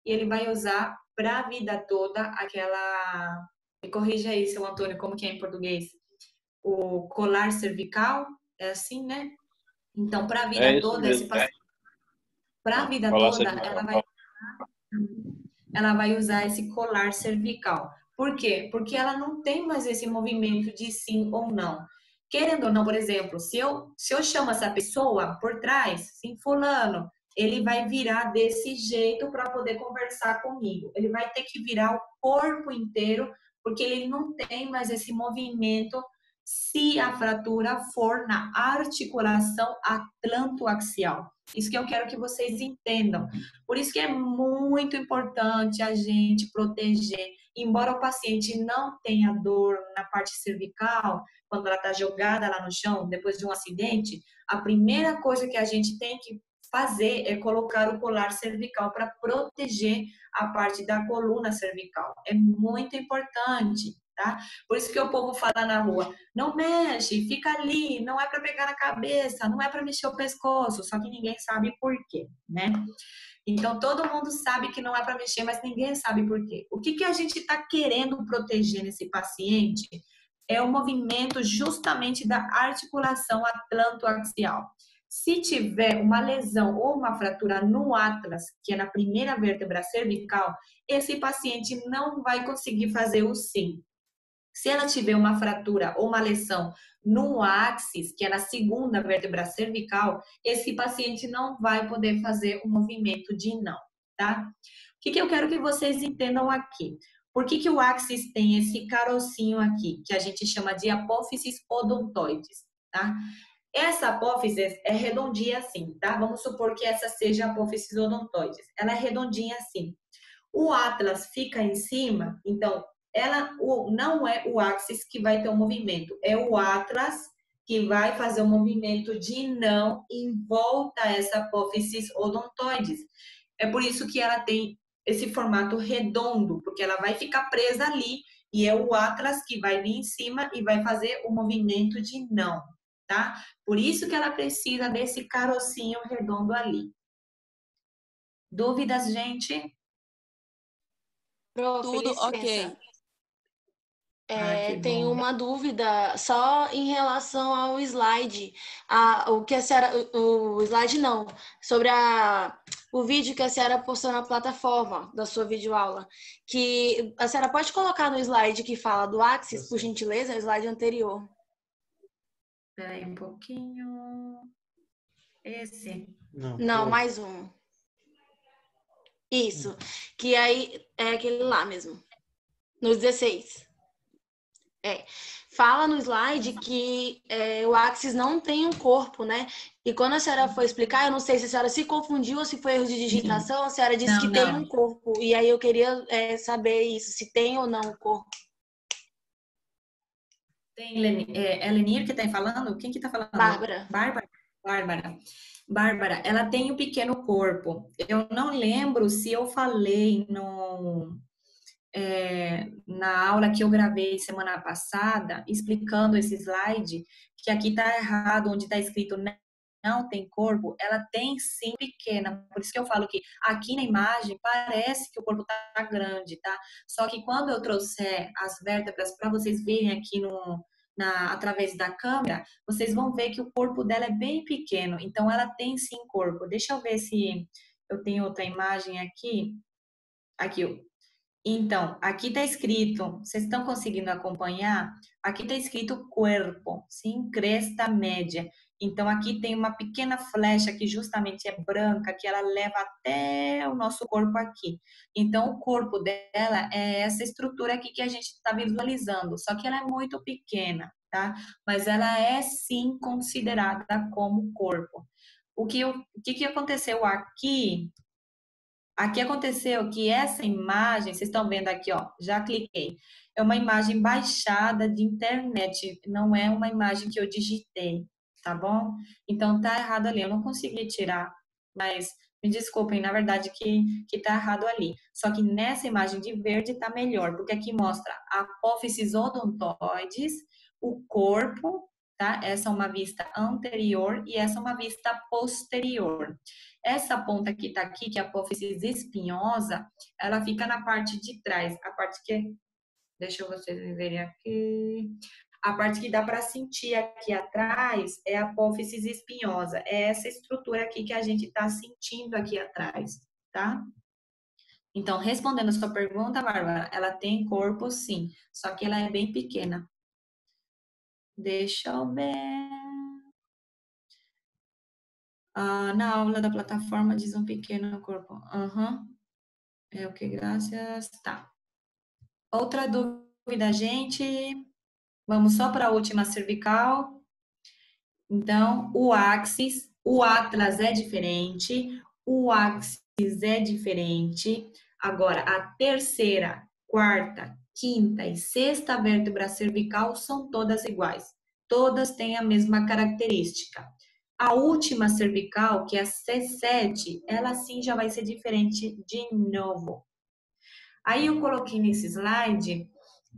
E ele vai usar para a vida toda aquela... Me corrija aí, seu Antônio, como que é em português? O colar cervical, é assim, né? Então, para a vida toda, esse paciente... Para a vida toda, ela vai usar esse colar cervical. Por quê? Porque ela não tem mais esse movimento de sim ou não. Querendo ou não, por exemplo, se eu chamo essa pessoa por trás, sim, fulano, ele vai virar desse jeito para poder conversar comigo. Ele vai ter que virar o corpo inteiro, porque ele não tem mais esse movimento se a fratura for na articulação atlantoaxial. Isso que eu quero que vocês entendam. Por isso que é muito importante a gente proteger. Embora o paciente não tenha dor na parte cervical, quando ela está jogada lá no chão, depois de um acidente, a primeira coisa que a gente tem que fazer é colocar o colar cervical para proteger a parte da coluna cervical. É muito importante, tá? Por isso que o povo fala na rua, não mexe, fica ali, não é para pegar na cabeça, não é para mexer o pescoço, só que ninguém sabe por quê, né? Então, todo mundo sabe que não é para mexer, mas ninguém sabe por quê. O que a gente está querendo proteger nesse paciente é o movimento justamente da articulação atlantoaxial. Se tiver uma lesão ou uma fratura no atlas, que é na primeira vértebra cervical, esse paciente não vai conseguir fazer o sim. Se ela tiver uma fratura ou uma lesão no axis, que é na segunda vértebra cervical, esse paciente não vai poder fazer o movimento de não, tá? O que eu quero que vocês entendam aqui? Por que o axis tem esse carocinho aqui, que a gente chama de apófises odontoides, tá? Essa apófise é redondinha assim, tá? Vamos supor que essa seja a apófise odontoides. Ela é redondinha assim. O atlas fica em cima, então não é o axis que vai ter o movimento, é o atlas que vai fazer o movimento de não em volta a essa apófise odontoides. É por isso que ela tem esse formato redondo, porque ela vai ficar presa ali e é o atlas que vai vir em cima e vai fazer o movimento de não, tá? Por isso que ela precisa desse carocinho redondo ali. Dúvidas, gente? Tudo ok. Que Tem bom. uma dúvida só em relação ao slide. O que a senhora. O slide não, sobre o vídeo que a senhora postou na plataforma da sua videoaula. Que a senhora pode colocar no slide que fala do Axis, por gentileza, o slide anterior. Espera aí um pouquinho. Esse. Não, mais um. Isso. Que aí é aquele lá mesmo. No 16. Fala no slide que o Axis não tem um corpo, né? E quando a senhora foi explicar, eu não sei se a senhora se confundiu ou se foi erro de digitação, a senhora disse que tem um corpo. E aí eu queria saber isso, se tem ou não um corpo. Tem Lenir que está falando? Quem que está falando? Bárbara. Bárbara, ela tem um pequeno corpo. Eu não lembro se eu falei na aula que eu gravei semana passada, explicando esse slide, que aqui está errado, onde está escrito não tem corpo, ela tem sim pequena. Por isso que eu falo que aqui na imagem parece que o corpo está grande, tá? Só que quando eu trouxer as vértebras para vocês verem aqui através da câmera, vocês vão ver que o corpo dela é bem pequeno. Então, ela tem sim corpo. Deixa eu ver se eu tenho outra imagem aqui. Aqui, ó. Então, aqui está escrito, vocês estão conseguindo acompanhar? Aqui está escrito corpo, sim, cresta média. Então, aqui tem uma pequena flecha que justamente é branca, que ela leva até o nosso corpo aqui. Então, o corpo dela é essa estrutura aqui que a gente está visualizando, só que ela é muito pequena, tá? Mas ela é, sim, considerada como corpo. O que aconteceu aqui? Aqui aconteceu que essa imagem, vocês estão vendo aqui, ó, já cliquei. É uma imagem baixada de internet, não é uma imagem que eu digitei, tá bom? Então tá errado ali, eu não consegui tirar, mas me desculpem, na verdade que tá errado ali. Só que nessa imagem de verde tá melhor, porque aqui mostra a apófises odontoides, o corpo, tá? Essa é uma vista anterior e essa é uma vista posterior. Essa ponta que tá aqui, que é a apófise espinhosa, ela fica na parte de trás, a parte que, deixa vocês verem aqui, a parte que dá para sentir aqui atrás é a apófise espinhosa, é essa estrutura aqui que a gente tá sentindo aqui atrás, tá? Então, respondendo a sua pergunta, Bárbara, ela tem corpo sim, só que ela é bem pequena. Deixa eu ver. Na aula da plataforma diz um pequeno corpo. É o que, graças. Tá. Outra dúvida, gente. Vamos só para a última cervical. Então, o axis, o atlas é diferente, o axis é diferente. Agora, a terceira, quarta, quinta e sexta vértebra cervical são todas iguais. Todas têm a mesma característica. A última cervical, que é a C7, ela sim já vai ser diferente de novo. Aí eu coloquei nesse slide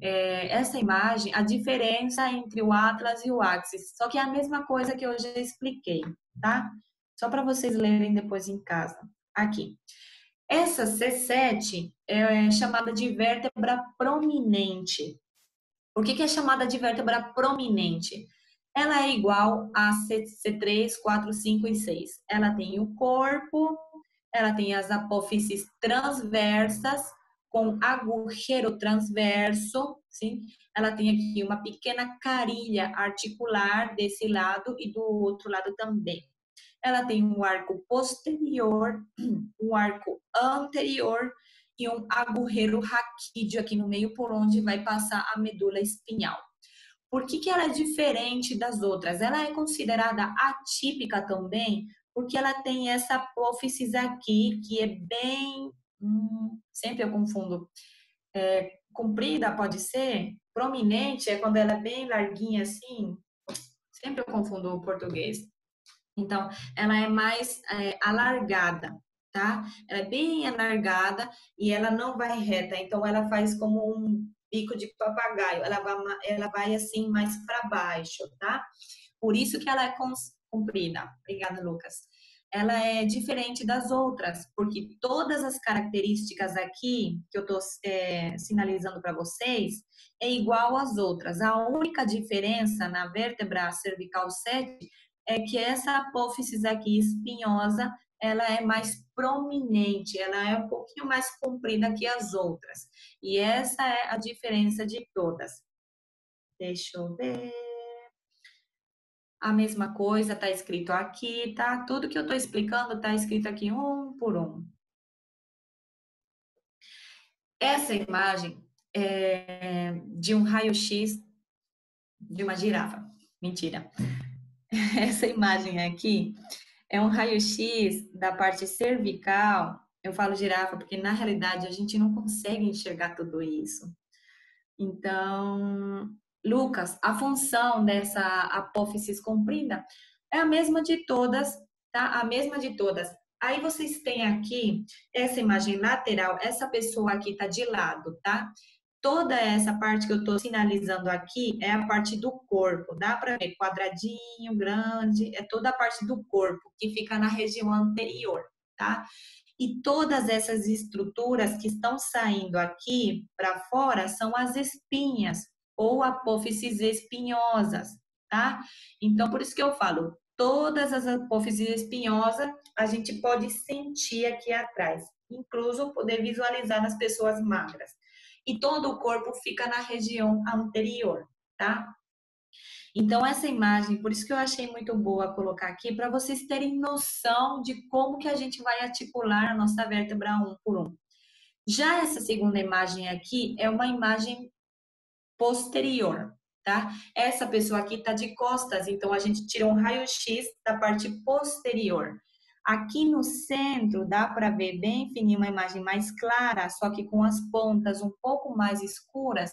essa imagem, a diferença entre o atlas e o axis. Só que é a mesma coisa que eu já expliquei, tá? Só para vocês lerem depois em casa. Aqui. Essa C7 é chamada de vértebra prominente. Por que é chamada de vértebra prominente? Ela é igual a C3, 4, 5 e 6. Ela tem o corpo, ela tem as apófises transversas com agulheiro transverso, sim? Ela tem aqui uma pequena carilha articular desse lado e do outro lado também. Ela tem um arco posterior, um arco anterior e um agulheiro raquídeo aqui no meio por onde vai passar a medula espinhal. Por que ela é diferente das outras? Ela é considerada atípica também porque ela tem essa apófise aqui que é bem, sempre eu confundo, comprida pode ser, prominente é quando ela é bem larguinha assim, sempre eu confundo o português. Então, ela é mais alargada, tá? Ela é bem alargada e ela não vai reta, então ela faz como um bico de papagaio, ela vai assim mais para baixo, tá? Por isso que ela é comprida. Obrigada, Lucas. ela é diferente das outras, porque todas as características aqui que eu estou sinalizando para vocês é igual às outras. A única diferença na vértebra cervical 7 é que essa apófise aqui espinhosa, ela é mais prominente, ela é um pouquinho mais comprida que as outras. E essa é a diferença de todas. Deixa eu ver. A mesma coisa está escrito aqui, tá? Tudo que eu estou explicando está escrito aqui um por um. Essa imagem é de um raio-x de uma girafa. Mentira. Essa imagem aqui é um raio-x da parte cervical. Eu falo girafa porque, na realidade, a gente não consegue enxergar tudo isso. Então, Lucas, a função dessa apófise comprida é a mesma de todas, tá? A mesma de todas. Aí vocês têm aqui essa imagem lateral, essa pessoa aqui tá de lado, tá? Toda essa parte que eu tô sinalizando aqui é a parte do corpo, dá para ver quadradinho, grande, é toda a parte do corpo que fica na região anterior, tá? E todas essas estruturas que estão saindo aqui para fora são as espinhas ou apófises espinhosas, tá? Então, por isso que eu falo, todas as apófises espinhosas a gente pode sentir aqui atrás, incluso poder visualizar nas pessoas magras. E todo o corpo fica na região anterior, tá? Então, essa imagem, por isso que eu achei muito boa colocar aqui, para vocês terem noção de como que a gente vai articular a nossa vértebra um por um. Já essa segunda imagem aqui é uma imagem posterior, tá? Essa pessoa aqui tá de costas, então a gente tira um raio-x da parte posterior. Aqui no centro dá para ver bem fininho uma imagem mais clara, só que com as pontas um pouco mais escuras,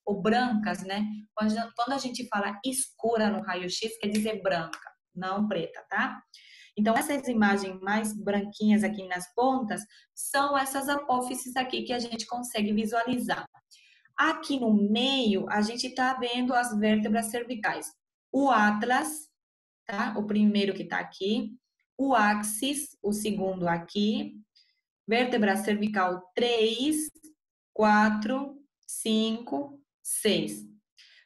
ou brancas, né? Quando a gente fala escura no raio-x, quer dizer branca, não preta, tá? Então, essas imagens mais branquinhas aqui nas pontas são essas apófises aqui que a gente consegue visualizar. Aqui no meio, a gente tá vendo as vértebras cervicais. O atlas, tá? O primeiro que tá aqui. O axis, o segundo aqui. Vértebra cervical 3, 4, 5, 6.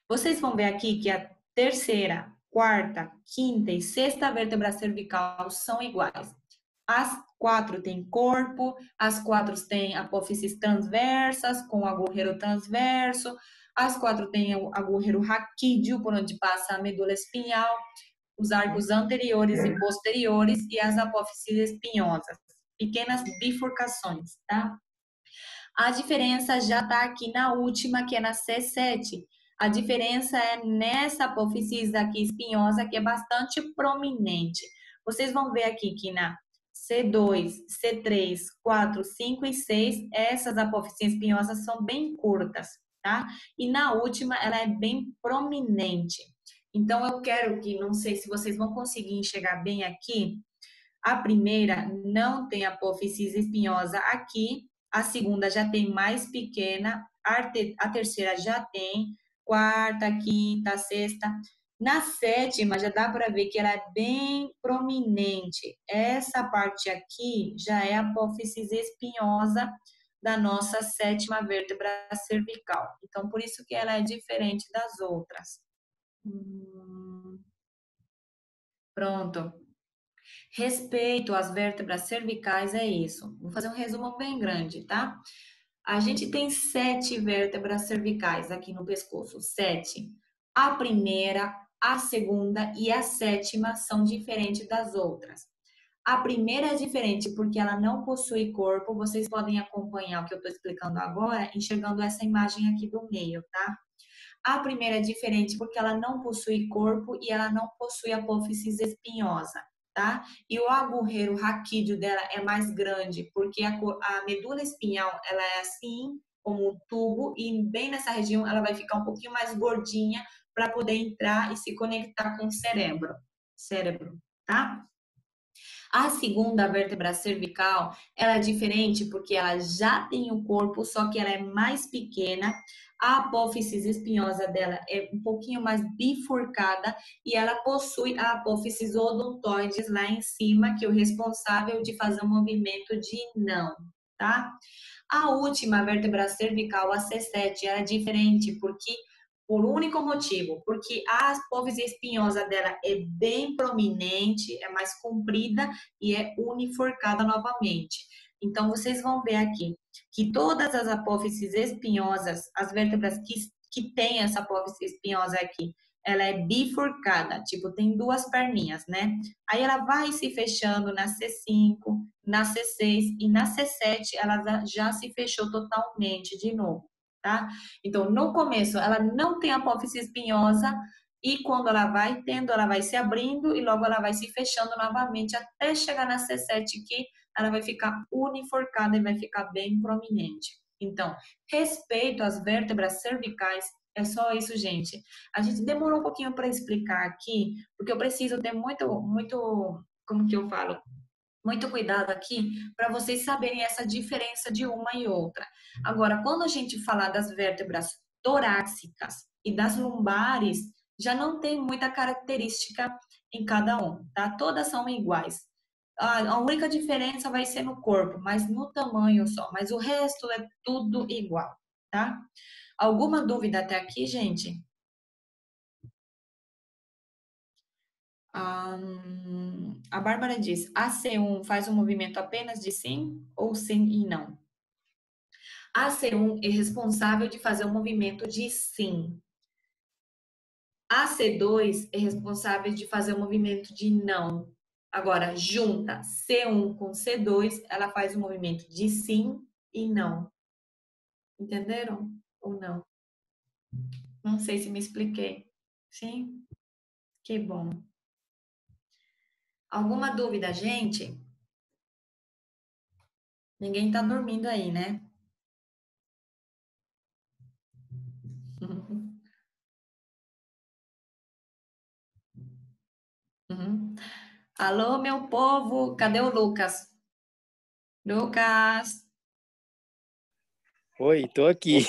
Vocês vão ver aqui que a terceira, quarta, quinta e sexta vértebra cervical são iguais. As 4 têm corpo, as 4 têm apófises transversas com agulheiro transverso, as 4 têm o agulheiro raquídeo, por onde passa a medula espinhal, os arcos anteriores e posteriores e as apófises espinhosas, pequenas bifurcações, tá? A diferença já está aqui na última, que é na C7. A diferença é nessa apófise aqui espinhosa, que é bastante prominente. Vocês vão ver aqui que na C2, C3, 4, 5 e 6, essas apófises espinhosas são bem curtas, tá? E na última, ela é bem prominente. Então, eu quero que, não sei se vocês vão conseguir enxergar bem aqui, a primeira não tem apófise espinhosa aqui, a segunda já tem mais pequena, a terceira já tem, quarta, quinta, sexta. Na sétima, já dá para ver que ela é bem prominente. Essa parte aqui já é a apófise espinhosa da nossa sétima vértebra cervical. Então, por isso que ela é diferente das outras. Pronto. Respeito às vértebras cervicais é isso. Vou fazer um resumo bem grande, tá? A gente tem 7 vértebras cervicais aqui no pescoço, 7. A primeira, a segunda e a sétima são diferentes das outras. A primeira é diferente porque ela não possui corpo. Vocês podem acompanhar o que eu estou explicando agora, enxergando essa imagem aqui do meio, tá? A primeira é diferente porque ela não possui corpo e ela não possui apófise espinhosa, tá? E o agulheiro raquídeo dela é mais grande porque a medula espinhal, ela é assim, como um tubo, e bem nessa região ela vai ficar um pouquinho mais gordinha para poder entrar e se conectar com o cérebro, tá? A segunda, a vértebra cervical, ela é diferente porque ela já tem o corpo, só que ela é mais pequena. A apófise espinhosa dela é um pouquinho mais bifurcada e ela possui a apófise odontoides lá em cima, que é o responsável de fazer um movimento de não, tá? A última vértebra cervical, a C7, ela é diferente porque por um único motivo, porque a apófise espinhosa dela é bem prominente, é mais comprida e é uniforcada novamente. Então, vocês vão ver aqui que todas as apófises espinhosas, as vértebras que têm essa apófise espinhosa aqui, ela é bifurcada, tipo, tem duas perninhas, né? Aí ela vai se fechando na C5, na C6 e na C7 ela já se fechou totalmente de novo, tá? Então, no começo, ela não tem apófise espinhosa e quando ela vai tendo, ela vai se abrindo e logo ela vai se fechando novamente até chegar na C7 que ela vai ficar uniforcada e vai ficar bem prominente. Então, respeito às vértebras cervicais, é só isso, gente. A gente demorou um pouquinho para explicar aqui, porque eu preciso ter muito, como que eu falo? Muito cuidado aqui para vocês saberem essa diferença de uma e outra. Agora, quando a gente falar das vértebras torácicas e das lombares, já não tem muita característica em cada um, tá? Todas são iguais. A única diferença vai ser no corpo, mas no tamanho só. Mas o resto é tudo igual, tá? Alguma dúvida até aqui, gente? A Bárbara diz: a C1 faz um movimento apenas de sim ou sim e não? A C1 é responsável de fazer o movimento de sim. A C2 é responsável de fazer o movimento de não. Agora, junta C1 com C2, ela faz o movimento de sim e não. Entenderam ou não? Não sei se me expliquei. Sim? Que bom. Alguma dúvida, gente? Ninguém tá dormindo aí, né? Uhum. Alô, meu povo, cadê o Lucas? Lucas! Oi, tô aqui.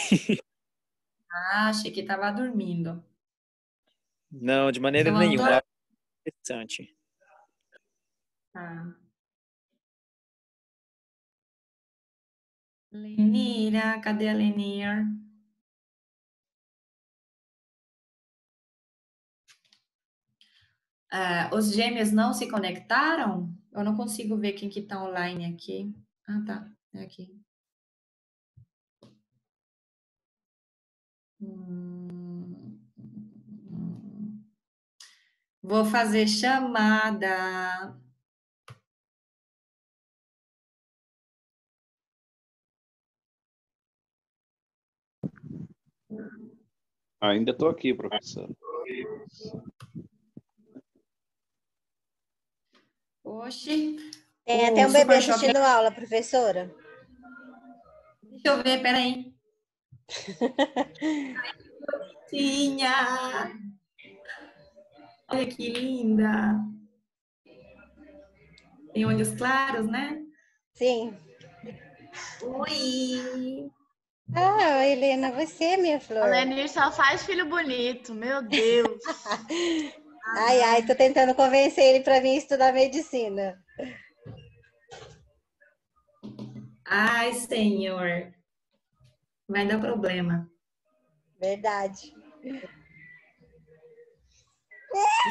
Ah, achei que estava dormindo. Não, de maneira Seu nenhuma. Antônio? Interessante. Ah. Lenira, cadê a Lenir? Os gêmeos não se conectaram? Eu não consigo ver quem que tá online aqui. Ah, tá. É aqui. Vou fazer chamada. Ainda estou aqui, professor. Oxi. Tem O até um bebê Super Choque. assistindo aula, professora. Deixa eu ver, peraí. Tinha. Olha que linda. Tem olhos claros, né? Sim. Oi. Ah, Helena, você, minha A flor. Lenir só faz filho bonito, meu Deus. Ai, ai, tô tentando convencer ele para vir estudar medicina. Ai, senhor. Vai dar problema. Verdade.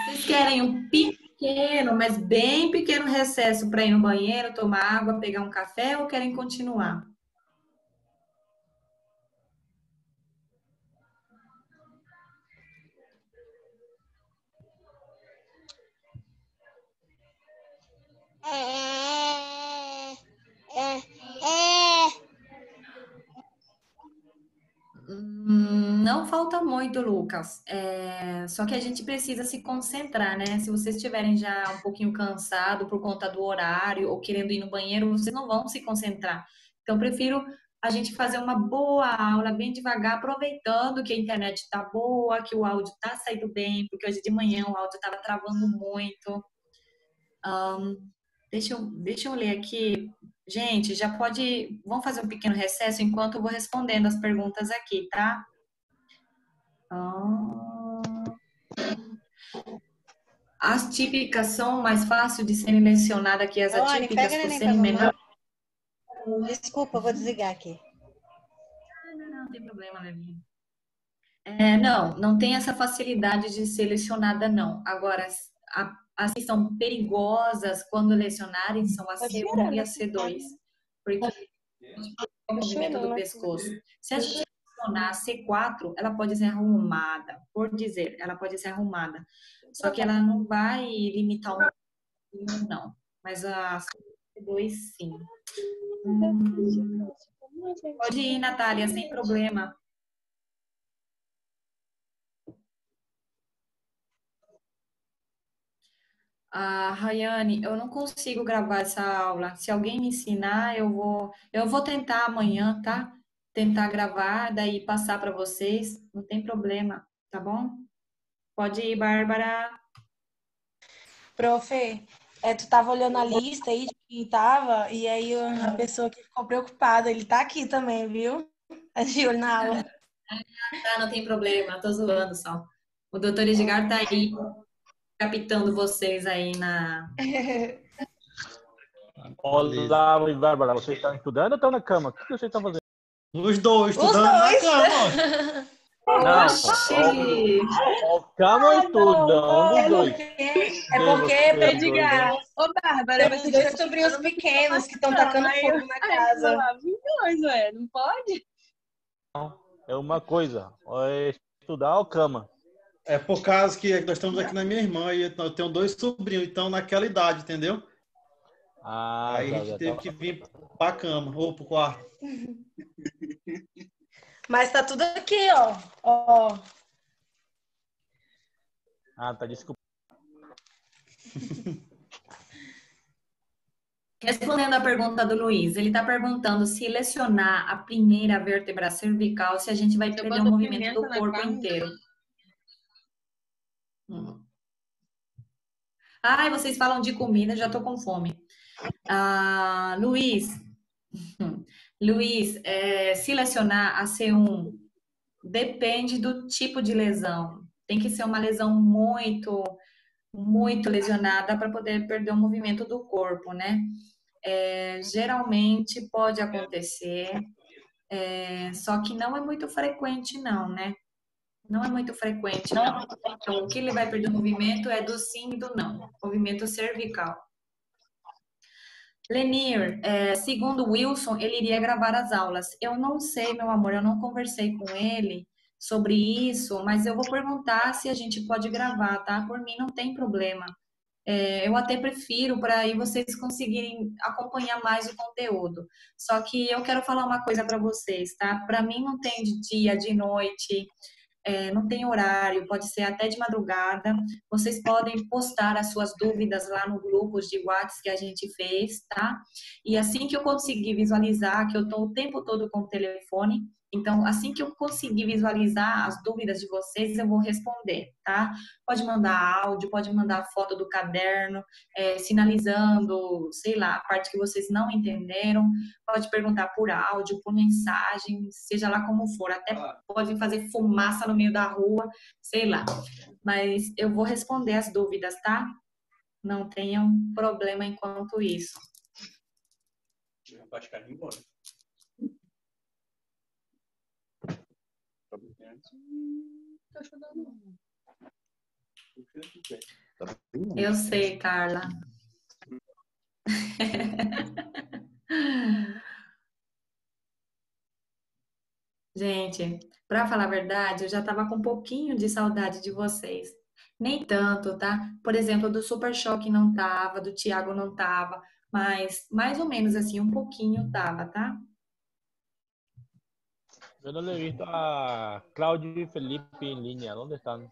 Vocês querem um pequeno, mas bem pequeno recesso para ir no banheiro, tomar água, pegar um café ou querem continuar? Não falta muito, Lucas. Só que a gente precisa se concentrar, né? Se vocês estiverem já um pouquinho cansado por conta do horário ou querendo ir no banheiro, vocês não vão se concentrar. Então, eu prefiro a gente fazer uma boa aula, bem devagar, aproveitando que a internet está boa, que o áudio está saindo bem, porque hoje de manhã o áudio estava travando muito. Deixa eu ler aqui. Gente, já pode. Vamos fazer um pequeno recesso enquanto eu vou respondendo as perguntas aqui, tá? Ah, as típicas são mais fáceis de serem mencionadas que as Rony, atípicas pega a por neném pra serem mamãe. menores. Desculpa, eu vou desligar aqui. Não tem problema, Levinha. Não tem essa facilidade de ser lecionada, não. Agora, as que são perigosas quando lecionarem são a Tá C1 e a chorando. C2, porque o movimento do pescoço. Se a gente lecionar a C4, ela pode ser arrumada, por dizer, ela pode ser arrumada. Só que ela não vai limitar o movimento, não. Mas a C2, sim. Pode ir, Natália, sem problema. Ah, Rayane, eu não consigo gravar essa aula. Se alguém me ensinar, eu vou tentar amanhã, tá? Tentar gravar, daí passar para vocês, não tem problema, tá bom? Pode ir, Bárbara. Profe, tu tava olhando a lista aí de quem tava, e aí a pessoa que ficou preocupada, ele tá aqui também, viu? Tá de olho na aula. Tá, não tem problema, tô zoando só. O doutor Edgar tá aí, captando vocês aí na. Olá, Bárbara, vocês estão estudando ou estão na cama? O que vocês estão fazendo? Os dois, Os estudando na dois! cama. Não, Oxi! ou cama ou estudam, um dos dois. É porque, Edgar, Ô, Bárbara, temos dois sobrinhos pequenos que estão tacando fogo na casa. Dois, ué, não pode? É uma coisa, ou é estudar ou cama. É por causa que nós estamos aqui na minha irmã e eu tenho dois sobrinhos, então naquela idade, entendeu? Ah, Aí a gente teve que vir pra cama ou pro quarto. Mas tá tudo aqui, ó. Ah, tá, desculpa. Respondendo à pergunta do Luiz, ele está perguntando se lecionar a primeira vértebra cervical, se a gente vai perder o movimento do corpo inteiro. Ai, vocês falam de comida, já tô com fome. Luiz, se lecionar a C1, depende do tipo de lesão. Tem que ser uma lesão muito, muito lesionada para poder perder o movimento do corpo, né? Geralmente pode acontecer, só que não é muito frequente, não, né? Não é muito frequente, não. Então, o que ele vai perder o movimento é do sim e do não, movimento cervical. Lenir, segundo o Wilson, ele iria gravar as aulas. Eu não sei, meu amor, eu não conversei com ele sobre isso, mas eu vou perguntar se a gente pode gravar, tá? Por mim não tem problema. Eu até prefiro para aí vocês conseguirem acompanhar mais o conteúdo. Só que eu quero falar uma coisa para vocês, tá? Para mim não tem de dia, de noite, não tem horário, pode ser até de madrugada. Vocês podem postar as suas dúvidas lá no grupo de WhatsApp que a gente fez, tá? E assim que eu conseguir visualizar, que eu estou o tempo todo com o telefone, então assim que eu conseguir visualizar as dúvidas de vocês, eu vou responder, tá? Pode mandar áudio, pode mandar foto do caderno, sinalizando, sei lá, a parte que vocês não entenderam, pode perguntar por áudio, por mensagem, seja lá como for, até pode fazer fumaça no meio da rua, sei lá. Mas eu vou responder as dúvidas, tá? Não tenham problema enquanto isso. Eu sei, Carla. Gente, para falar a verdade, eu já estava com um pouquinho de saudade de vocês. Nem tanto, tá? Por exemplo, do Super Choque não tava, do Thiago não tava, mas mais ou menos assim, um pouquinho tava, tá? Eu não he visto a Claudio e Felipe em linha. Onde estão?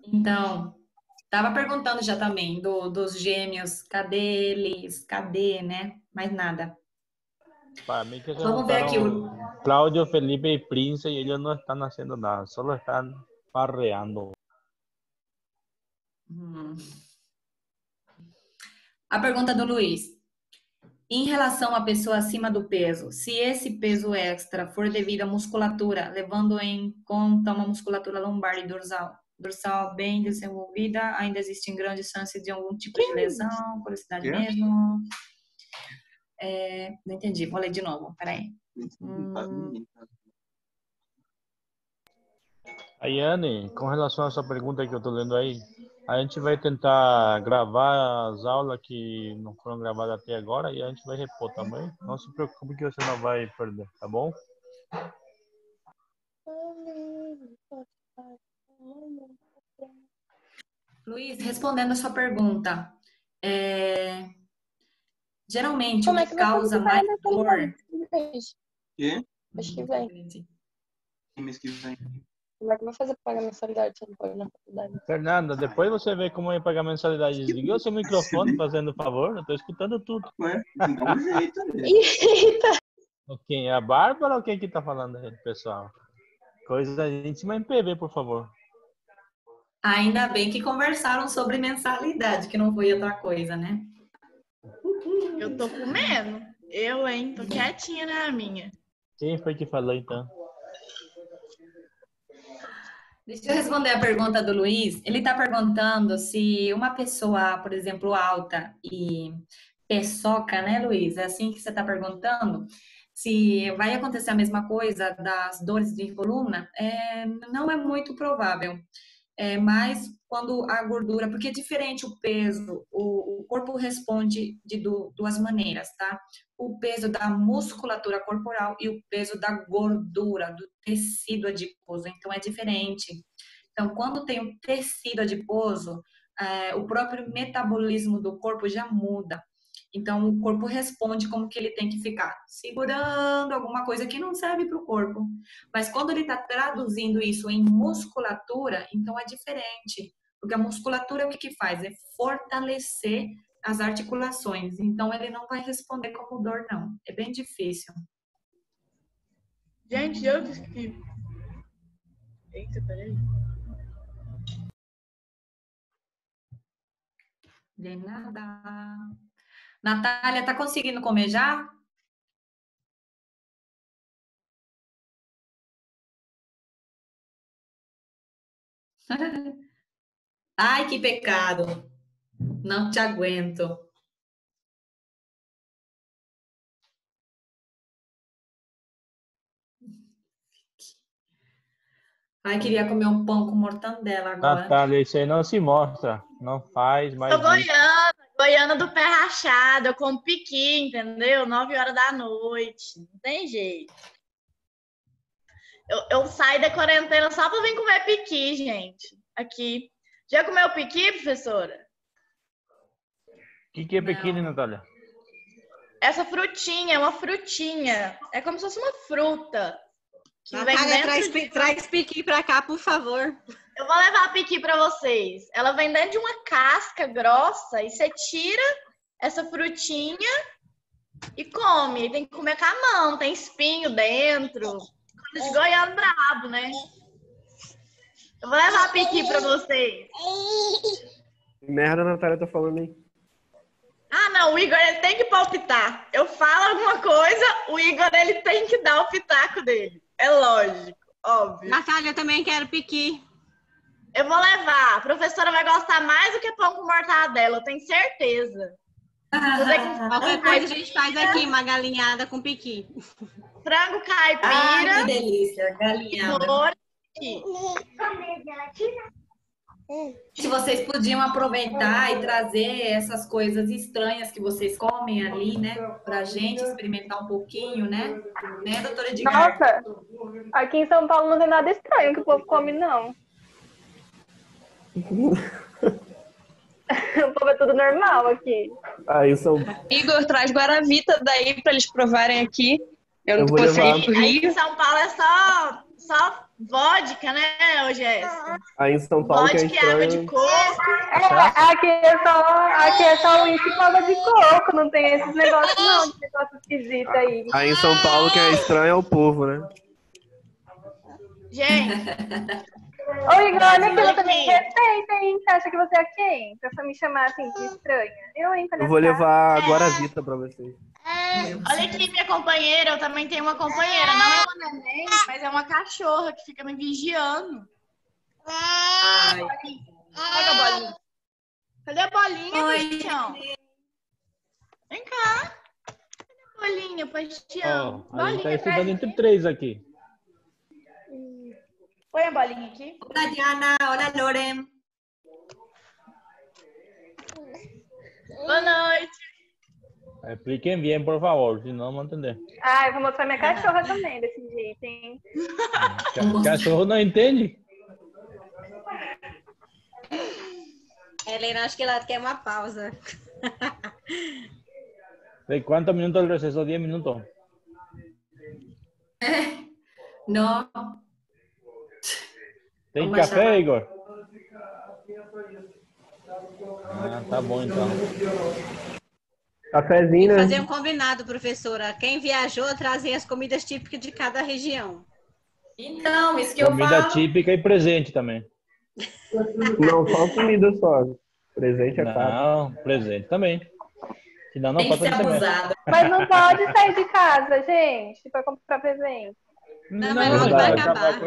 Então, tava perguntando já também dos gêmeos, cadê eles? Cadê, né? Mais nada. Para mí que se Vamos ver aqui. Claudio, Felipe y Prince y ellos no están haciendo nada, solo están parreando. A pergunta do Luiz. Em relação à pessoa acima do peso, se esse peso extra for devido à musculatura, levando em conta uma musculatura lombar e dorsal bem desenvolvida, ainda existem grandes chances de algum tipo de lesão, curiosidade mesmo? Não entendi, vou ler de novo, peraí. Ayane, com relação a essa pergunta que eu estou lendo aí, a gente vai tentar gravar as aulas que não foram gravadas até agora e a gente vai repor também. Não se preocupe que você não vai perder, tá bom? Luiz, respondendo a sua pergunta, geralmente Como o é que que vai causa fazer mais para dor... Quê? Mês que vem. Que mês que vem? Como é que vai fazer para pagar mensalidade se não pode ir na faculdade? Fernanda, depois você vê como é pagar mensalidade. Desliga o seu microfone, fazendo favor. Eu estou escutando tudo. Ué, dá um jeito. Eita! Quem? É a Bárbara ou quem que tá falando aí, pessoal? Coisa íntima MPB, por favor. Ainda bem que conversaram sobre mensalidade, que não foi outra coisa, né? Eu tô comendo. Eu, hein? Tô quietinha na minha. Quem foi que falou, então? Deixa eu responder a pergunta do Luiz. Ele está perguntando se uma pessoa, por exemplo, alta e peçoca, né, Luiz? É assim que você está perguntando? Se vai acontecer a mesma coisa das dores de coluna? Não é muito provável. Mas quando a gordura, porque é diferente o peso, o corpo responde de duas maneiras, tá? O peso da musculatura corporal e o peso da gordura, do tecido adiposo, então é diferente. Então, quando tem o tecido adiposo, o próprio metabolismo do corpo já muda. Então, o corpo responde como que ele tem que ficar, segurando alguma coisa que não serve para o corpo. Mas quando ele está traduzindo isso em musculatura, então é diferente. Porque a musculatura, o que que faz? É fortalecer as articulações. Então, ele não vai responder como dor, não. É bem difícil. Gente, eu que... Eita, peraí. De nada. Natália, tá conseguindo comer já? Ai, que pecado. Não te aguento. Ai, queria comer um pão com mortandela agora. Natália, isso aí não se mostra. Não faz mais Sou goiana do pé rachado. Eu como piqui, entendeu? 9 horas da noite. Não tem jeito. Eu saio da quarentena só pra vir comer piqui, gente. Aqui. Já comeu piqui, professora? O que é pequeno, Natália? Essa frutinha é uma frutinha. É como se fosse uma fruta. Natália, traz piqui pra cá, por favor. Eu vou levar a piqui pra vocês. Ela vem dentro de uma casca grossa e você tira essa frutinha e come. Tem que comer com a mão, tem espinho dentro. Coisa de goiano brabo, né? Eu vou levar a piqui pra vocês. Que merda a Natália tá falando aí? Ah, não, o Igor ele tem que palpitar. Eu falo alguma coisa, o Igor ele tem que dar o pitaco dele. É lógico, óbvio. Natália, eu também quero piqui. Eu vou levar. A professora vai gostar mais do que pão com mortadela, eu tenho certeza. Qualquer coisa a gente faz aqui, uma galinhada com piqui. Frango caipira. Ai, que delícia, galinhada. Se vocês podiam aproveitar e trazer essas coisas estranhas que vocês comem ali, né? Pra gente experimentar um pouquinho, né? Né, doutora Edgar? Nossa, aqui em São Paulo não tem nada estranho que o povo come, não. O povo é tudo normal aqui. Aí são... Igor, traz Guaravita daí pra eles provarem aqui. Eu não vou consigo levar. ir pro Aí Rio. em São Paulo é só vodka, né, Jéssica? Aí em São Paulo que é Vodka e água de estranho. coco. Aqui é só uísque e água de coco, não tem esses negócios não, esse negócio esquisito aí. Aí em São Paulo que é estranho é o povo, né? Gente, Ô, Igor, olha aqui, você me Aqui. respeita, hein? Você acha que você é quem? Pra você me chamar assim de estranha? hein, Eu vou levar a Guaravita pra vocês. Olha aqui, minha companheira. Eu também tenho uma companheira. Não é uma neném, mas é uma cachorra que fica me vigiando. Pega a bolinha. Cadê a bolinha, Paixão? Vem cá. Cadê a bolinha, Paixão? Ó, a gente tá Bolinha, estudando traz entre aqui. 3 aqui. Põe a bolinha aqui. Hola, Diana. Hola, Loren. Boa noite. Expliquem bem, por favor, senão não vou entender. Ah, eu vou mostrar minha cachorra também, desse jeito, hein? Cachorro não entende? Helena, acho que ela quer uma pausa. ¿De cuántos minutos el receso? 10 minutos. No. ¿Tem Vamos café, chamar. Igor? Ah, tá bom então. Cafezinho, né? Fazer um combinado, professora. Quem viajou, trazem as comidas típicas de cada região. Então, isso que eu Comida falo. típica e presente também. Não, só comida só. Presente é caro. Não, presente também. Senão não Tem que passa ser no semestre. abusado. Mas não pode sair de casa, gente, pra comprar presente. Não, mas não vai acabar.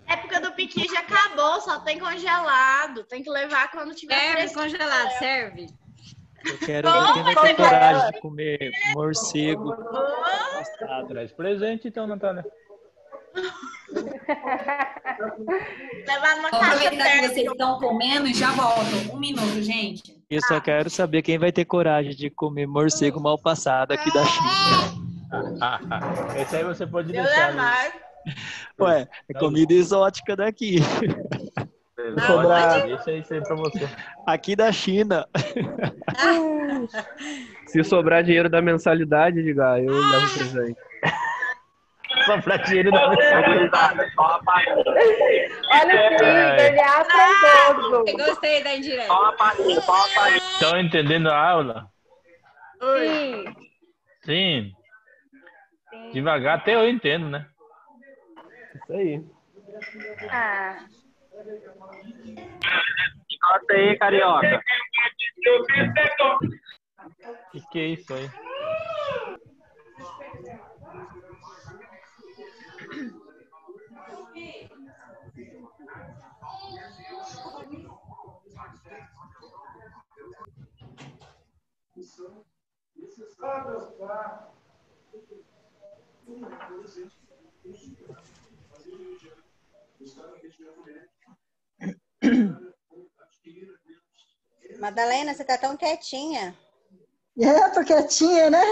Época do piqui já acabou, só tem congelado. Tem que levar quando tiver Serve fresco. congelado, serve. Eu quero ver quem vai ter coragem de comer morcego. Ah, traz presente então, Natália. Levar numa Vou caixa aproveitar que térmica. vocês estão comendo e já volto. 1 minuto, gente. Eu só quero saber quem vai ter coragem de comer morcego mal passado aqui da China. Esse aí você pode Eu deixar. levar. Ué, é comida exótica daqui. Sobrar. Deixa isso aí pra você. Aqui da China. Se sobrar dinheiro da mensalidade, diga, eu levo presente. Sobrar dinheiro da mensalidade. Olha o Igor, ele é afrontoso. Eu gostei da indireta. Estão entendendo a aula? Sim. Sim. Devagar até eu entendo, né? Isso aí. Ah. Nota aí, carioca. Que é isso aí? Madalena, você tá tão quietinha. Tô quietinha, né?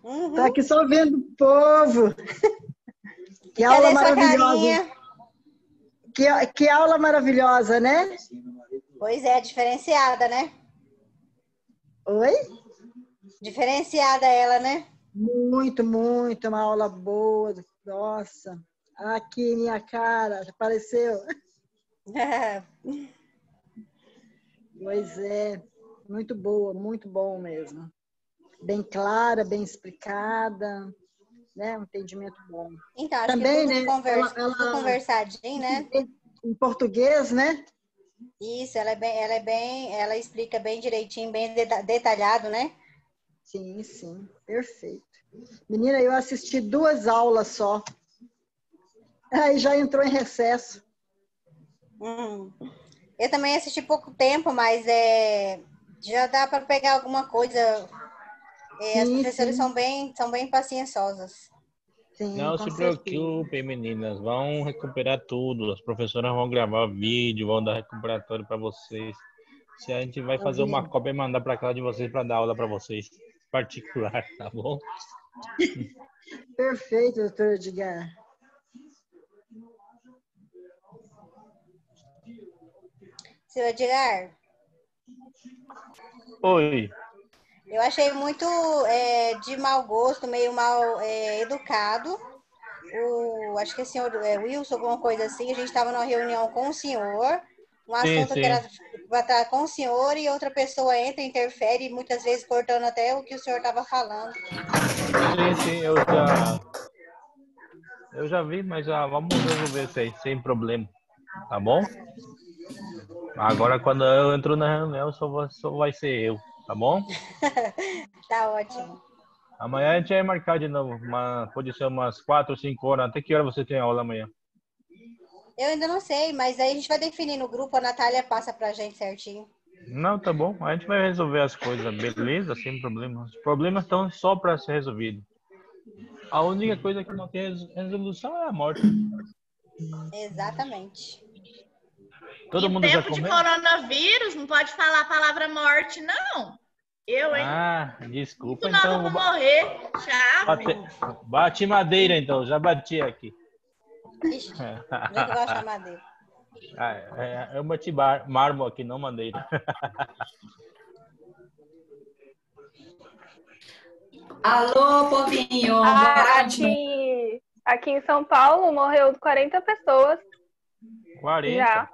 Uhum. Tô aqui só vendo o povo. Que Cadê aula sua maravilhosa. carinha? Que aula maravilhosa, né? Pois é, diferenciada, né? Oi? Diferenciada ela, né? Muito, muito. Uma aula boa. Nossa. Aqui, minha cara. Já apareceu. Pois é. Muito boa, muito bom mesmo. Bem clara, bem explicada. Né? Um entendimento bom. Então, acho também, que tudo, né? tudo conversadinho, né? Em português, né? Isso, ela explica bem direitinho, bem detalhado, né? Sim, sim, perfeito. Menina, eu assisti 2 aulas só. Aí já entrou em recesso. Eu também assisti pouco tempo, mas já dá para pegar alguma coisa. As professoras são bem paciençosas. Sim, não se preocupem, meninas. Vão recuperar tudo. As professoras vão gravar vídeo, vão dar recuperatório para vocês. Se a gente vai fazer uma cópia e mandar para casa de vocês para dar aula para vocês. Particular, tá bom? Perfeito, doutor Edgar. Seu Edgar. Oi. Eu achei muito de mau gosto, meio mal educado. Acho que o senhor Wilson, alguma coisa assim, a gente estava numa reunião com o senhor, um assunto que era para estar com o senhor e outra pessoa entra, interfere, muitas vezes cortando até o que o senhor estava falando. Sim, eu já vi, mas já vamos resolver isso aí, sem problema. tá bom? Agora, quando eu entro na reunião, só vai ser eu, tá bom? Tá ótimo. Amanhã a gente vai marcar de novo. Pode ser umas 4 ou 5 horas. Até que hora você tem aula amanhã? Eu ainda não sei, mas aí a gente vai definir no grupo, a Natália passa pra gente certinho. Não, tá bom. A gente vai resolver as coisas, beleza? Sem problema. Os problemas estão só para ser resolvidos. A única coisa que não tem resolução é a morte. Exatamente. Todo mundo já Tempo de comeu? coronavírus, não pode falar a palavra morte, não. Eu, hein? Ah, desculpa. Muito nova Então, pra morrer. Tchau. bate madeira, então. Já bati aqui. Ixi, já que gosta de madeira. Eu bati mármore aqui, não madeira. Alô, povinho. Boa noite. Aqui em São Paulo morreu 40 pessoas. 40? Já.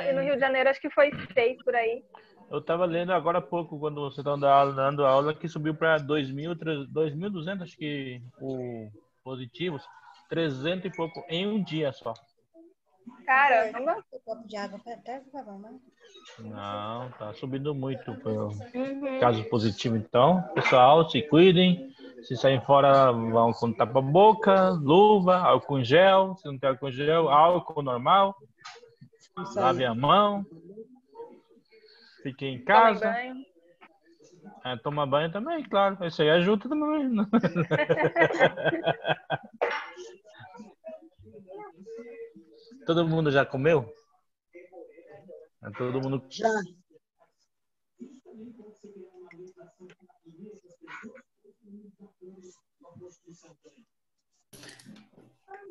E no Rio de Janeiro acho que foi 6 por aí. Eu estava lendo agora há pouco, quando você estava dando aula, que subiu para 2.200, acho que o positivos, 300 e pouco em um dia só. Caramba! Não, tá subindo muito caso positivo. Então, pessoal, se cuidem. Se saírem fora, vão com tapa-boca, luva, álcool em gel. Se não tem álcool em gel, álcool normal. Lave a mão. Fiquem em casa. Tome banho. Toma banho também, claro. Isso aí ajuda também. Todo mundo já comeu? Todo mundo já.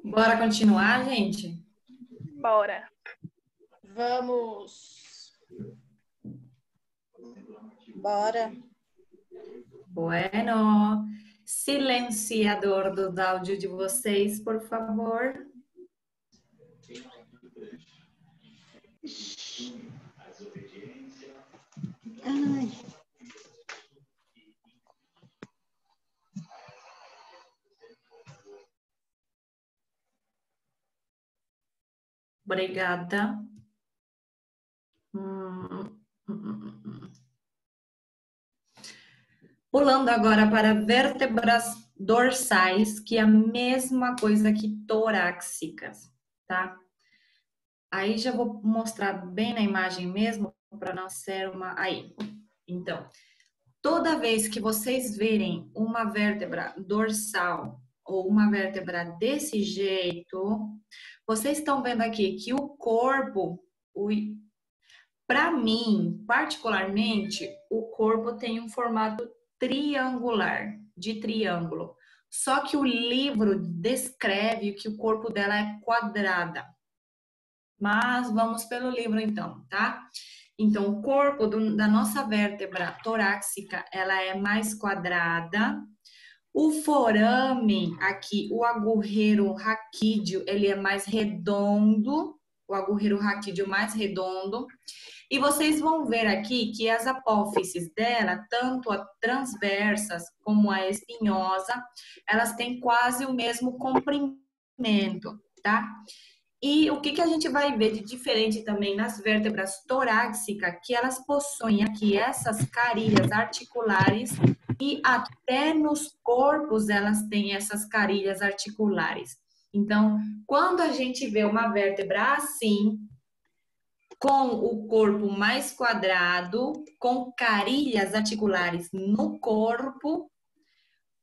Bora continuar, gente? Bora. Vamos. Bora. Bueno. Silenciador do áudio de vocês, por favor. Ai. Obrigada. Pulando agora para vértebras dorsais, que é a mesma coisa que torácicas, tá? Aí já vou mostrar bem na imagem mesmo, para não ser uma... Aí. Então, toda vez que vocês verem uma vértebra dorsal ou uma vértebra desse jeito, vocês estão vendo aqui que o corpo, para mim, particularmente, o corpo tem um formato triangular, de triângulo. Só que o livro descreve que o corpo dela é quadrada. Mas vamos pelo livro então, tá? Então, o corpo da nossa vértebra torácica, ela é mais quadrada. O forame aqui, o agulheiro raquídeo, ele é mais redondo. O agulheiro raquídeo mais redondo. E vocês vão ver aqui que as apófises dela, tanto a transversas como a espinhosa, elas têm quase o mesmo comprimento, tá? E o que a gente vai ver de diferente também nas vértebras torácicas, que elas possuem aqui essas carilhas articulares e até nos corpos elas têm essas carilhas articulares. Então, quando a gente vê uma vértebra assim, com o corpo mais quadrado, com carilhas articulares no corpo,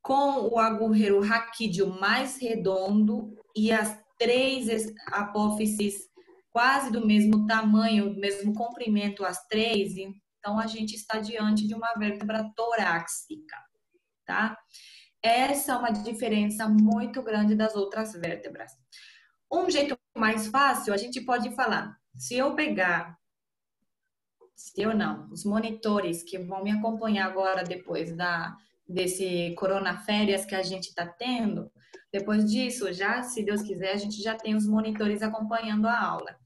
com o agulheiro raquídeo mais redondo e as 3 apófises quase do mesmo tamanho, do mesmo comprimento, as 3, então a gente está diante de uma vértebra torácica, tá? Essa é uma diferença muito grande das outras vértebras. Um jeito mais fácil, a gente pode falar, os monitores que vão me acompanhar agora depois desse coronaférias que a gente está tendo, depois disso, já, se Deus quiser, a gente já tem os monitores acompanhando a aula.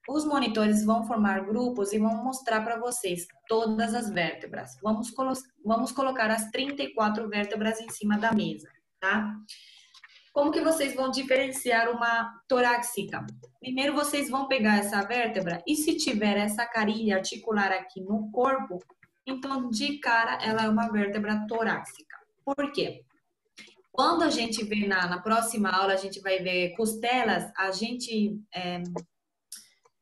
Os monitores vão formar grupos e vão mostrar para vocês todas as vértebras. Vamos colocar as 34 vértebras em cima da mesa, tá? Como que vocês vão diferenciar uma torácica? Primeiro, vocês vão pegar essa vértebra e se tiver essa carilha articular aqui no corpo, então, de cara, ela é uma vértebra torácica. Por quê? Quando a gente vê na próxima aula, a gente vai ver costelas, a gente...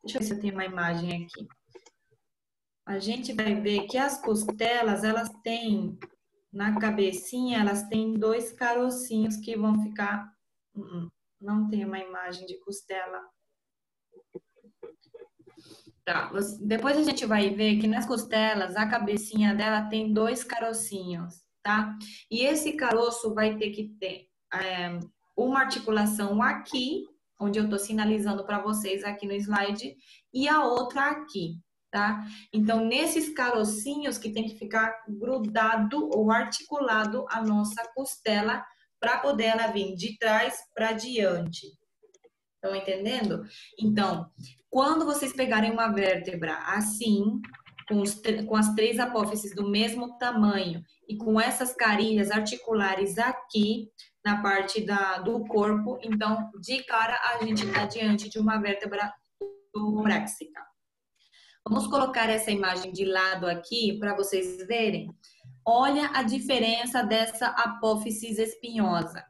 deixa eu ver se eu tenho uma imagem aqui. A gente vai ver que as costelas, elas têm, na cabecinha, elas têm 2 carocinhos que vão ficar... Não tem uma imagem de costela. Tá, depois a gente vai ver que nas costelas, a cabecinha dela tem 2 carocinhos, tá? E esse caroço vai ter que ter uma articulação aqui, onde eu tô sinalizando para vocês aqui no slide, e a outra aqui, tá? Então, nesses carocinhos que tem que ficar grudado ou articulado a nossa costela para poder ela vir de trás para diante. Estão entendendo? Então, quando vocês pegarem uma vértebra assim, com as 3 apófises do mesmo tamanho e com essas carilhas articulares aqui, na parte do corpo, então, de cara, a gente está diante de uma vértebra torácica. Vamos colocar essa imagem de lado aqui para vocês verem. Olha a diferença dessa apófise espinhosa.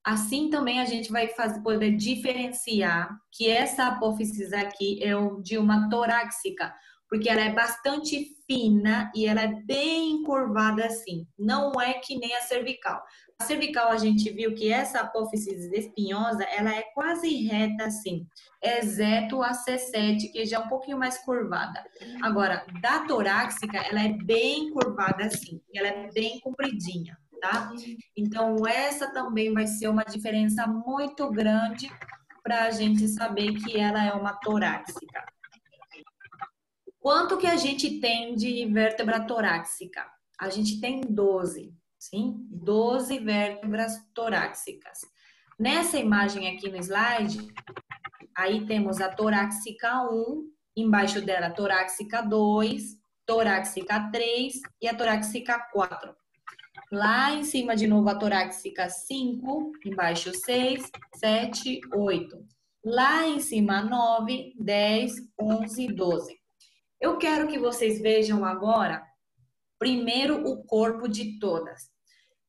Assim também a gente vai poder diferenciar que essa apófise aqui é de uma torácica, porque ela é bastante fina e ela é bem encurvada assim. Não é que nem a cervical. A cervical a gente viu que essa apófise espinhosa, ela é quase reta assim, exceto a C7, que já é um pouquinho mais curvada. Agora, da torácica, ela é bem curvada assim, ela é bem compridinha. Tá? Então, essa também vai ser uma diferença muito grande para a gente saber que ela é uma torácica. Quanto que a gente tem de vértebra torácica? A gente tem 12, sim? 12 vértebras torácicas. Nessa imagem aqui no slide, aí temos a torácica 1, embaixo dela a torácica 2, torácica 3 e a torácica 4. Lá em cima, de novo, a torácica 5, embaixo 6, 7, 8. Lá em cima, 9, 10, 11, 12. Eu quero que vocês vejam agora, primeiro, o corpo de todas.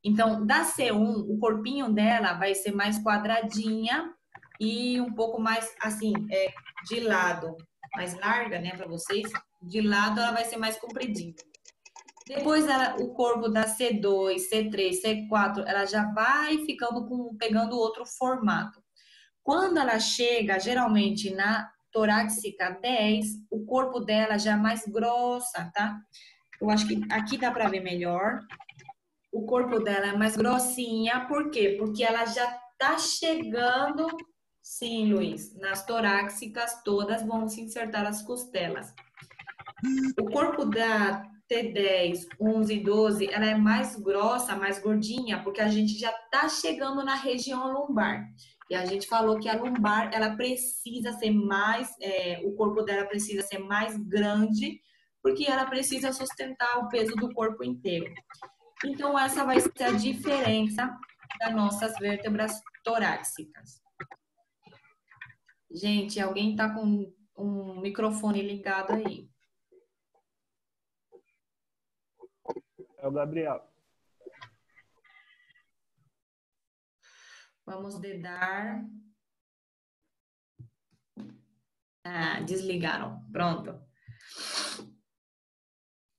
Então, da C1, o corpinho dela vai ser mais quadradinha e um pouco mais, assim, de lado. Mais larga, né, para vocês. De lado, ela vai ser mais compridinha. Depois, o corpo da C2, C3, C4, ela já vai pegando outro formato. Quando ela chega, geralmente, na torácica 10, o corpo dela já é mais grossa, tá? Eu acho que aqui dá para ver melhor. O corpo dela é mais grossinha. Por quê? Porque ela já tá chegando... Sim, Luiz. Nas torácicas todas vão se insertar as costelas. O corpo da T10, 11 e 12, ela é mais grossa, mais gordinha, porque a gente já tá chegando na região lombar. E a gente falou que a lombar, ela precisa ser mais, o corpo dela precisa ser mais grande, porque ela precisa sustentar o peso do corpo inteiro. Então, essa vai ser a diferença das nossas vértebras torácicas. Gente, alguém tá com um microfone ligado aí. É o Gabriel. Vamos dedar. Ah, desligaram. Pronto.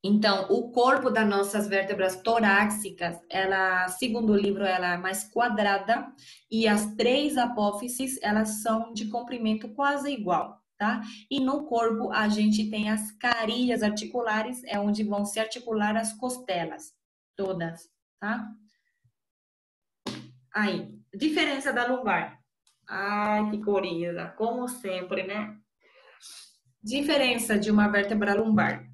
Então, o corpo das nossas vértebras torácicas, ela, segundo o livro, ela é mais quadrada e as 3 apófises, elas são de comprimento quase igual, tá? E no corpo, a gente tem as carilhas articulares, é onde vão se articular as costelas, todas, tá? Aí, diferença da lombar. Ai, que coisa, como sempre, né? Diferença de uma vértebra lombar.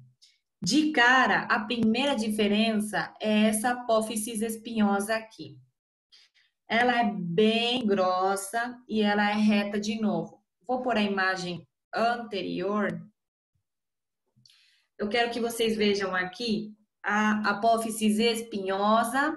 De cara, a primeira diferença é essa apófise espinhosa aqui. Ela é bem grossa e ela é reta de novo. Vou pôr a imagem anterior. Eu quero que vocês vejam aqui a apófise espinhosa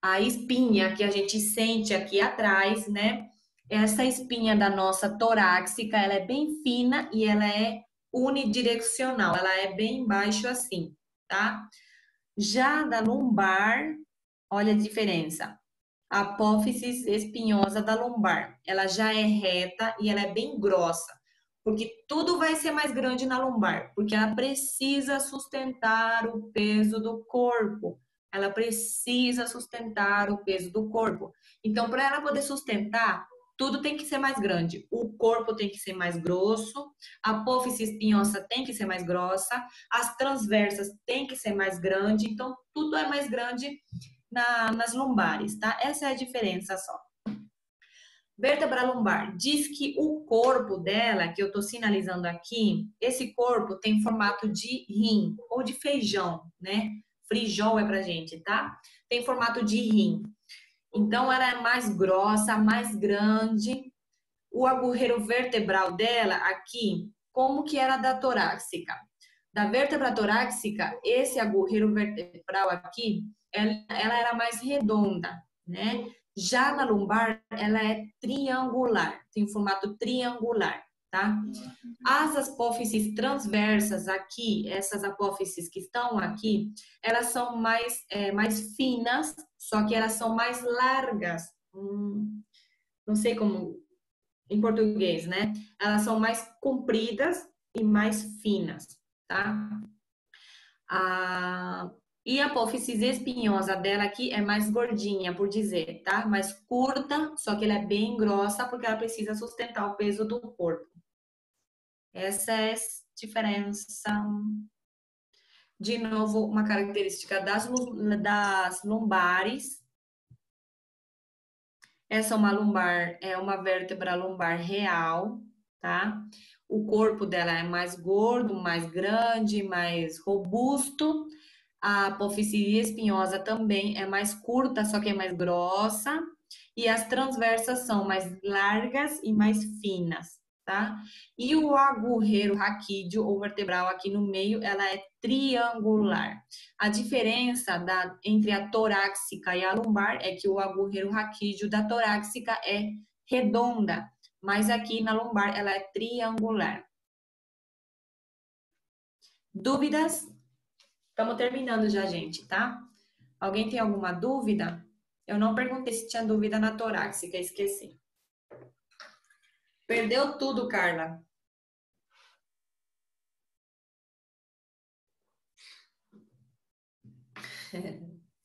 a espinha que a gente sente aqui atrás, né? Essa espinha da nossa torácica, ela é bem fina e ela é unidirecional, ela é bem embaixo assim, tá? Já da lombar, olha a diferença. A apófise espinhosa da lombar, ela já é reta e ela é bem grossa, porque tudo vai ser mais grande na lombar, porque ela precisa sustentar o peso do corpo. Ela precisa sustentar o peso do corpo. Então, para ela poder sustentar, tudo tem que ser mais grande. O corpo tem que ser mais grosso, a apófise espinhosa tem que ser mais grossa, as transversas tem que ser mais grande. Então, tudo é mais grande nas lombares, tá? Essa é a diferença só. Vértebra lombar. Diz que o corpo dela, que eu tô sinalizando aqui, esse corpo tem formato de rim ou de feijão, né? Frijol é pra gente, tá? Tem formato de rim. Então, ela é mais grossa, mais grande. O agulheiro vertebral dela aqui, como que era da torácica? Da vértebra torácica, esse agulheiro vertebral aqui, ela era mais redonda, né? Já na lombar, ela é triangular, tem formato triangular, tá? As apófises transversas aqui, essas apófises que estão aqui, elas são mais finas, só que elas são mais largas. Não sei como em português, né? Elas são mais compridas e mais finas, tá? E a apófise espinhosa dela aqui é mais gordinha, por dizer, tá? Mais curta, só que ela é bem grossa porque ela precisa sustentar o peso do corpo. Essa é a diferença. De novo, uma característica das lombares. Essa é uma vértebra lombar real, tá? O corpo dela é mais gordo, mais grande, mais robusto. A apófise espinhosa também é mais curta, só que é mais grossa. E as transversas são mais largas e mais finas, tá? E o agulheiro raquídeo ou vertebral aqui no meio, ela é triangular. A diferença entre a torácica e a lombar é que o agulheiro raquídeo da torácica é redonda, mas aqui na lombar ela é triangular. Dúvidas? Estamos terminando já, gente, tá? Alguém tem alguma dúvida? Eu não perguntei se tinha dúvida na torácica, esqueci. Perdeu tudo, Carla.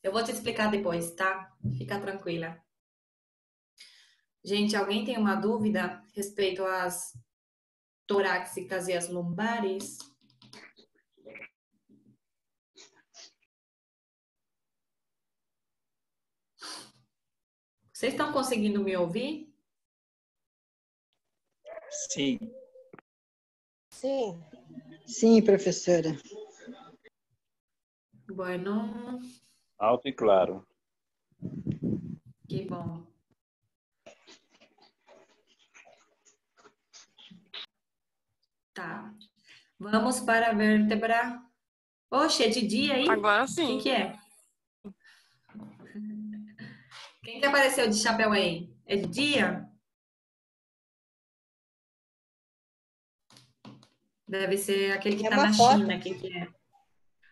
Eu vou te explicar depois, tá? Fica tranquila. Gente, alguém tem uma dúvida a respeito às torácicas e às lombares? Vocês estão conseguindo me ouvir? Sim. Sim. Sim, professora. Bueno. Alto e claro. Que bom. Tá. Vamos para a vértebra. Oxe, é de dia aí? Agora sim. Quem que é? Quem que apareceu de chapéu aí? É de dia? Deve ser aquele que tá na China. Quem que é?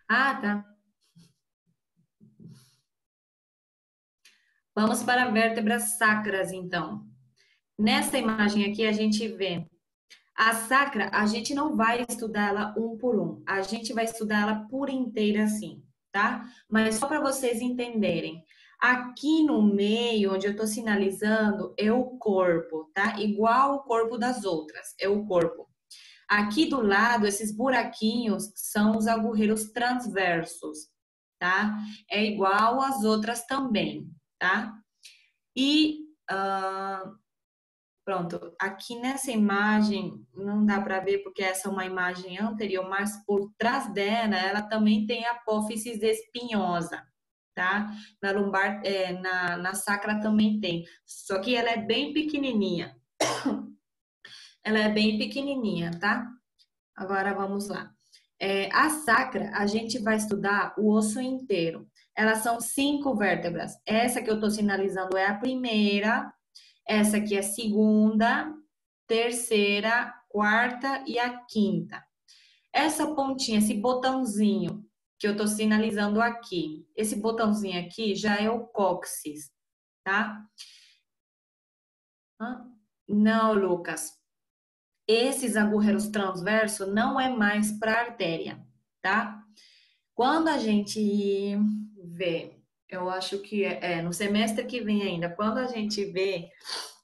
Ah, tá. Vamos para vértebras sacras, então. Nessa imagem aqui, a gente vê a sacra, a gente não vai estudar ela um por um. A gente vai estudar ela por inteira, assim, tá? Mas só para vocês entenderem. Aqui no meio, onde eu tô sinalizando, é o corpo, tá? Igual o corpo das outras, é o corpo. Aqui do lado, esses buraquinhos são os agulheiros transversos, tá? É igual às outras também, tá? E, pronto, aqui nessa imagem, não dá para ver porque essa é uma imagem anterior, mas por trás dela, ela também tem a apófise espinhosa, tá? Na lombar, na sacra também tem, só que ela é bem pequenininha. Ela é bem pequenininha, tá? Agora vamos lá. A sacra, a gente vai estudar o osso inteiro. elas são 5 vértebras. Essa que eu estou sinalizando é a primeira, essa aqui é a segunda, terceira, quarta e a quinta. Essa pontinha, esse botãozinho que eu estou sinalizando aqui, esse botãozinho aqui já é o cóccix, tá? Não, Lucas. Esses agulheiros transversos não é mais para artéria, tá? Quando a gente vê, eu acho que no semestre que vem ainda, quando a gente vê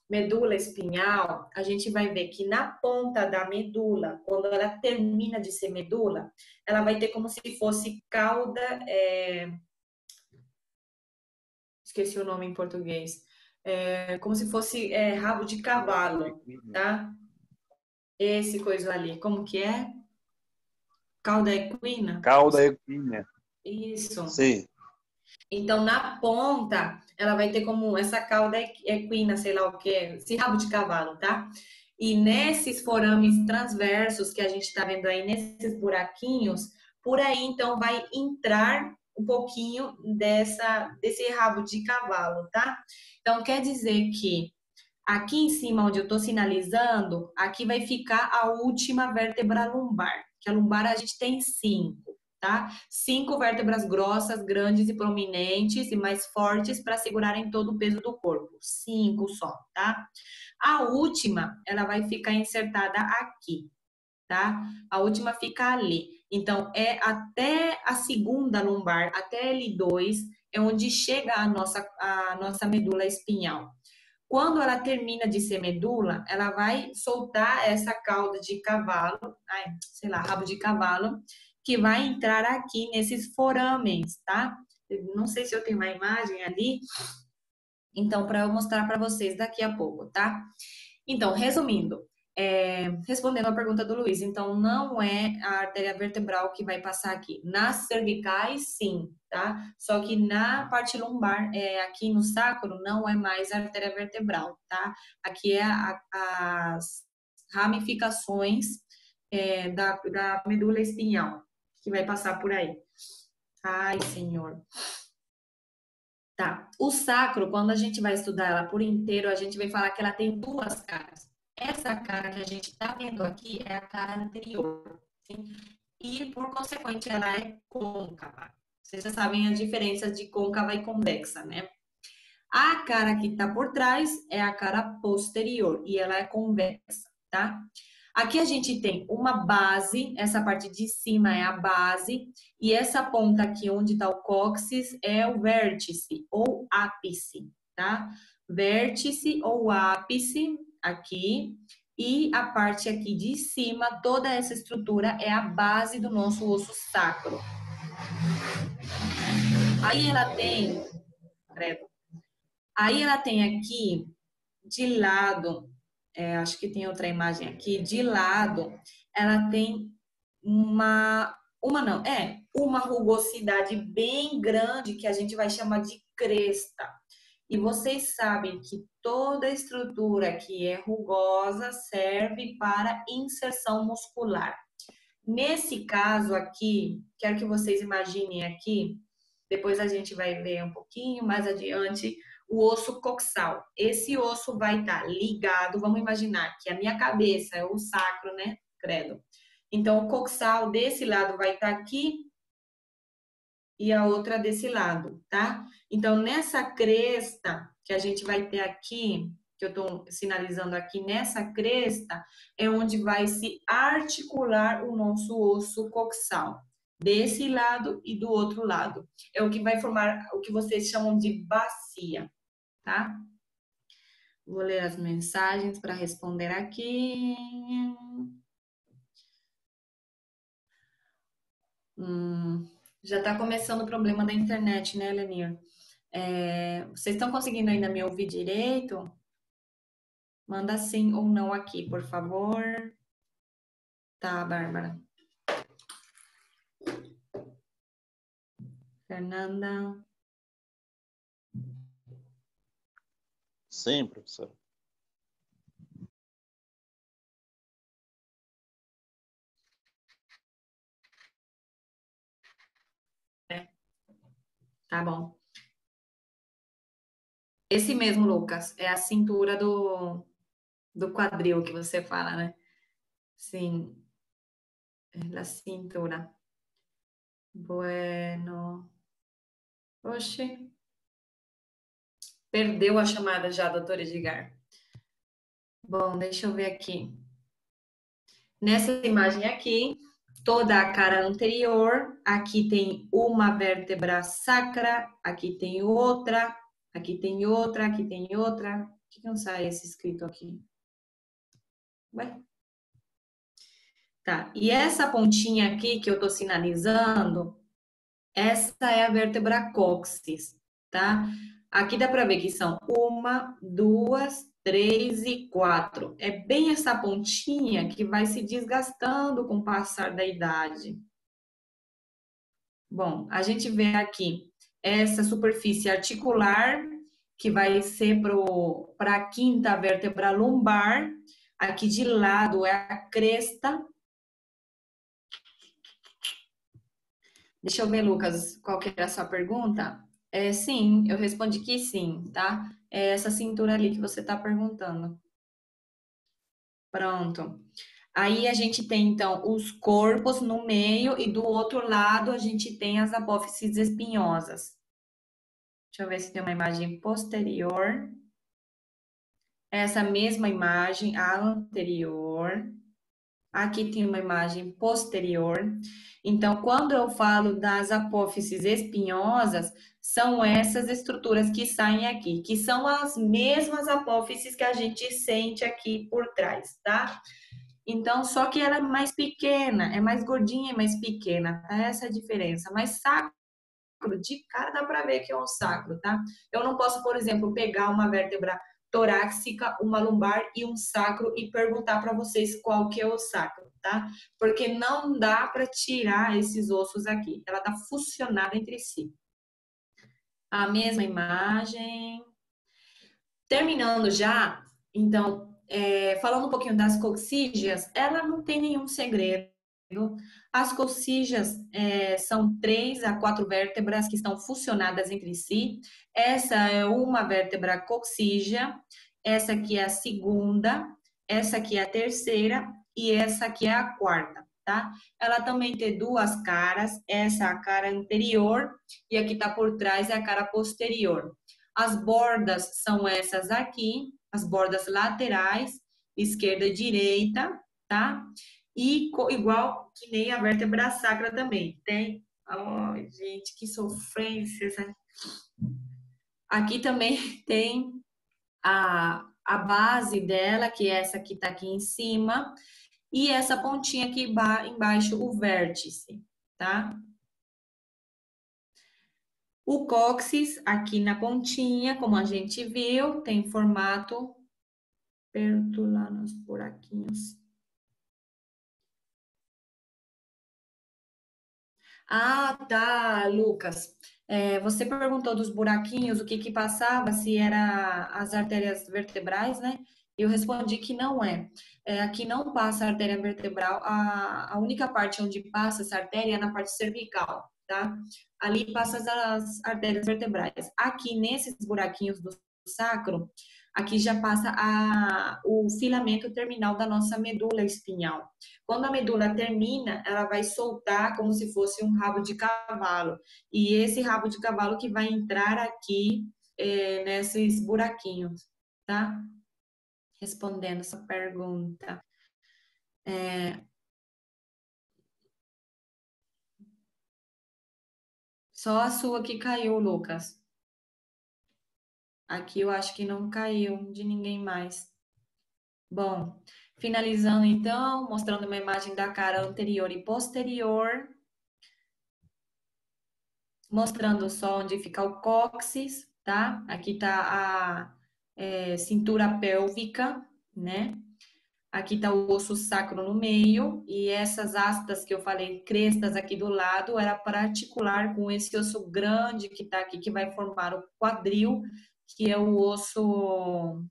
medula espinhal, a gente vai ver que na ponta da medula, quando ela termina de ser medula, ela vai ter como se fosse cauda, esqueci o nome em português, como se fosse rabo de cavalo, tá? Esse coisa ali, como que é? Cauda equina? Cauda equina. Isso. Sim. Então, na ponta, ela vai ter como essa cauda equina, sei lá o que, esse rabo de cavalo, tá? E nesses forames transversos que a gente tá vendo aí, nesses buraquinhos, por aí, então, vai entrar um pouquinho desse rabo de cavalo, tá? Então, quer dizer que aqui em cima, onde eu estou sinalizando, aqui vai ficar a última vértebra lumbar, que a lumbar a gente tem 5, tá? 5 vértebras grossas, grandes e prominentes e mais fortes para segurarem todo o peso do corpo. 5 só, tá? A última, ela vai ficar insertada aqui, tá? A última fica ali. Então, é até a segunda lumbar, até L2, é onde chega a nossa medula espinhal. Quando ela termina de ser medula, ela vai soltar essa cauda de cavalo, sei lá, rabo de cavalo, que vai entrar aqui nesses forames, tá? Não sei se eu tenho uma imagem ali, então, para eu mostrar para vocês daqui a pouco, tá? Então, resumindo, respondendo a pergunta do Luiz, então não é a artéria vertebral que vai passar aqui. Nas cervicais, sim, tá? Só que na parte lumbar, aqui no sacro, não é mais a artéria vertebral, tá? Aqui é as ramificações da medula espinhal, que vai passar por aí. Ai, Senhor. Tá. O sacro, quando a gente vai estudar ela por inteiro, a gente vai falar que ela tem 2 caras. Essa cara que a gente está vendo aqui é a cara anterior, sim? E, por consequente, ela é côncava. Vocês já sabem a diferença de côncava e convexa, né? A cara que está por trás é a cara posterior e ela é convexa, tá? Aqui a gente tem uma base, essa parte de cima é a base, e essa ponta aqui onde está o cóccix é o vértice ou ápice, tá? Vértice ou ápice aqui, e a parte aqui de cima, toda essa estrutura é a base do nosso osso sacro. Aí ela tem, aqui de lado, acho que tem outra imagem aqui, de lado, ela tem uma rugosidade bem grande que a gente vai chamar de cresta. E vocês sabem que toda estrutura que é rugosa serve para inserção muscular. Nesse caso aqui, quero que vocês imaginem aqui, depois a gente vai ver um pouquinho mais adiante, o osso coxal. Esse osso vai estar ligado, vamos imaginar que a minha cabeça é o sacro, né? Credo. Então, o coxal desse lado vai estar aqui e a outra desse lado, tá? Então, nessa cresta que a gente vai ter aqui, que eu estou sinalizando aqui, nessa cresta, é onde vai se articular o nosso osso coxal. Desse lado e do outro lado. É o que vai formar o que vocês chamam de bacia, tá? Vou ler as mensagens para responder aqui. Já está começando o problema da internet, né, Lenir? Vocês estão conseguindo ainda me ouvir direito? Manda sim ou não aqui, por favor. Tá, Bárbara. Fernanda. Sim, professor. Tá bom. Esse mesmo, Lucas, é a cintura do quadril que você fala, né? Sim, é a cintura. Bueno. Oxe, perdeu a chamada já, doutor Edgar. Bom, deixa eu ver aqui. Nessa imagem aqui, toda a cara anterior, aqui tem uma vértebra sacra, aqui tem outra, aqui tem outra, aqui tem outra. Por que não sai esse escrito aqui? Ué? Tá, e essa pontinha aqui que eu tô sinalizando, essa é a vértebra cóccix, tá? Aqui dá para ver que são 1, 2, 3 e 4. É bem essa pontinha que vai se desgastando com o passar da idade. Bom, a gente vê aqui essa superfície articular, que vai ser para a quinta vértebra lombar. Aqui de lado é a cresta. Deixa eu ver, Lucas, qual que era a sua pergunta? Sim, eu respondi que sim, tá? É essa cintura ali que você está perguntando. Pronto. Aí a gente tem, então, os corpos no meio e do outro lado a gente tem as apófises espinhosas. Deixa eu ver se tem uma imagem posterior. Essa mesma imagem, a anterior. Aqui tem uma imagem posterior. Então, quando eu falo das apófises espinhosas, são essas estruturas que saem aqui, que são as mesmas apófises que a gente sente aqui por trás, tá? Então, só que ela é mais pequena, é mais gordinha e mais pequena, tá? Essa é a diferença. Mas sacro, de cara dá pra ver que é um sacro, tá? Eu não posso, por exemplo, pegar uma vértebra torácica, uma lombar e um sacro e perguntar para vocês qual que é o sacro, tá? Porque não dá para tirar esses ossos aqui. Ela tá fusionada entre si. A mesma imagem. Terminando já, então, falando um pouquinho das coxígeas, ela não tem nenhum segredo. As coxígeas são 3 a 4 vértebras que estão fusionadas entre si. Essa é uma vértebra coxígea, essa aqui é a segunda, essa aqui é a terceira e essa aqui é a quarta, tá? Ela também tem 2 caras, essa é a cara anterior e aqui tá por trás é a cara posterior. As bordas são essas aqui, as bordas laterais, esquerda e direita, tá? E igual que nem a vértebra sacra também. Tem. Ai, gente, que sofrência. Aqui também tem a base dela, que é essa que tá aqui em cima, e essa pontinha aqui embaixo, o vértice, tá? O cóccix, aqui na pontinha, como a gente viu, tem formato perto lá nos buraquinhos. Ah, tá, Lucas. Você perguntou dos buraquinhos, o que que passava, se era as artérias vertebrais, né? Eu respondi que não é. Aqui não passa a artéria vertebral, a única parte onde passa essa artéria é na parte cervical, tá? Ali passa as artérias vertebrais. Aqui, nesses buraquinhos do sacro, aqui já passa o filamento terminal da nossa medula espinhal. Quando a medula termina, ela vai soltar como se fosse um rabo de cavalo. E esse rabo de cavalo que vai entrar aqui nesses buraquinhos, tá? Respondendo essa pergunta. Só a sua que caiu, Lucas. Aqui eu acho que não caiu de ninguém mais. Bom, finalizando então, mostrando uma imagem da cara anterior e posterior. Mostrando só onde fica o cóccix, tá? Aqui tá a cintura pélvica, né? Aqui tá o osso sacro no meio e essas hastas que eu falei, crestas aqui do lado, era para articular com esse osso grande que tá aqui, que vai formar o quadril, que é o osso,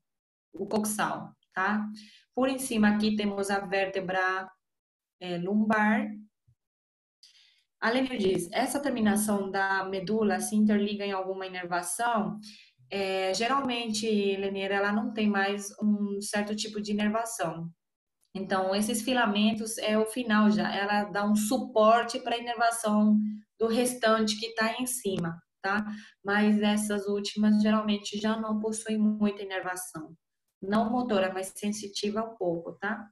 o coxal, tá? Por em cima aqui temos a vértebra lombar. A Lenir diz, essa terminação da medula se interliga em alguma inervação? Geralmente, Lenir, ela não tem mais um certo tipo de inervação. Então, esses filamentos é o final já, ela dá um suporte para a inervação do restante que está em cima, tá? Mas essas últimas geralmente já não possuem muita inervação. Não motora, mas sensitiva um pouco, tá?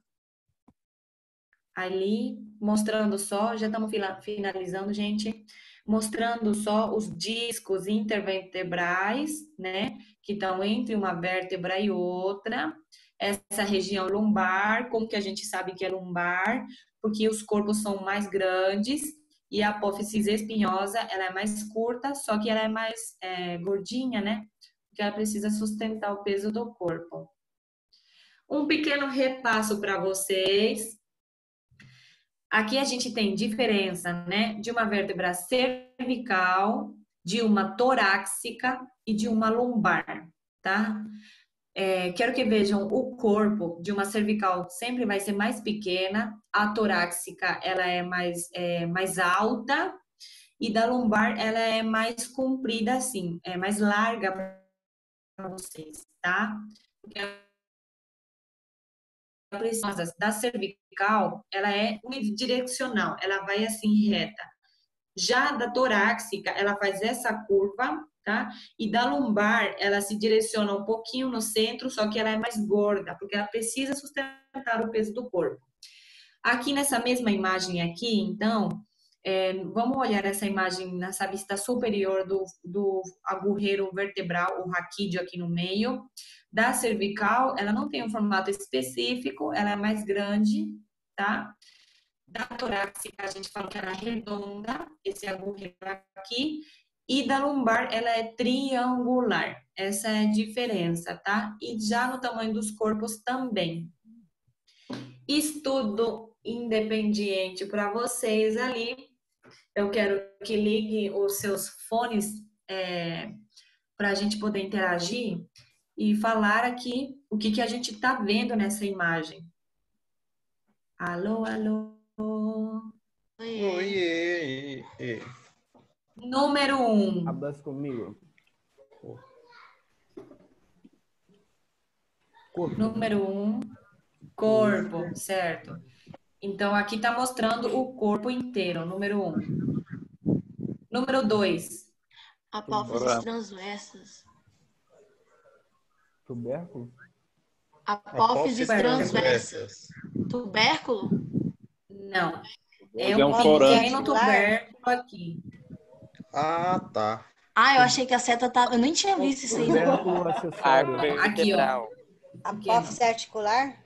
Ali, mostrando só, já estamos finalizando, gente, mostrando só os discos intervertebrais, né, que estão entre uma vértebra e outra, essa região lombar, como que a gente sabe que é lombar? Porque os corpos são mais grandes e a apófise espinhosa, ela é mais curta, só que ela é mais gordinha, né, porque ela precisa sustentar o peso do corpo. Um pequeno repasso para vocês. Aqui a gente tem diferença, né, de uma vértebra cervical, de uma torácica e de uma lombar, tá? Quero que vejam o corpo de uma cervical sempre vai ser mais pequena, a torácica ela é mais alta e da lombar ela é mais comprida assim, é mais larga para vocês, tá? Da cervical, ela é unidirecional, ela vai assim reta. Já da torácica, ela faz essa curva, tá? E da lombar, ela se direciona um pouquinho no centro, só que ela é mais gorda, porque ela precisa sustentar o peso do corpo. Aqui nessa mesma imagem aqui, então, vamos olhar essa imagem nessa vista superior do agulheiro vertebral, o raquídeo aqui no meio. Da cervical, ela não tem um formato específico, ela é mais grande, tá? Da torácica, a gente fala que ela é redonda, esse agulheiro aqui. E da lombar, ela é triangular. Essa é a diferença, tá? E já no tamanho dos corpos também. Estudo independente para vocês ali. Eu quero que liguem os seus fones para a gente poder interagir e falar aqui o que a gente está vendo nessa imagem. Alô, alô. Oiê. Número 1. Abraça comigo. Número 1, corpo, certo. Então, aqui está mostrando o corpo inteiro, número 1. Número 2. Apófises transversas. Tubérculo? Apófises transversas. Tubérculo? Não. É um forante. No tubérculo aqui. Ah, tá. Eu achei que a seta tava... Eu nem tinha visto isso aí. Tubérculo acessório. Aqui, ó. Apófise articular?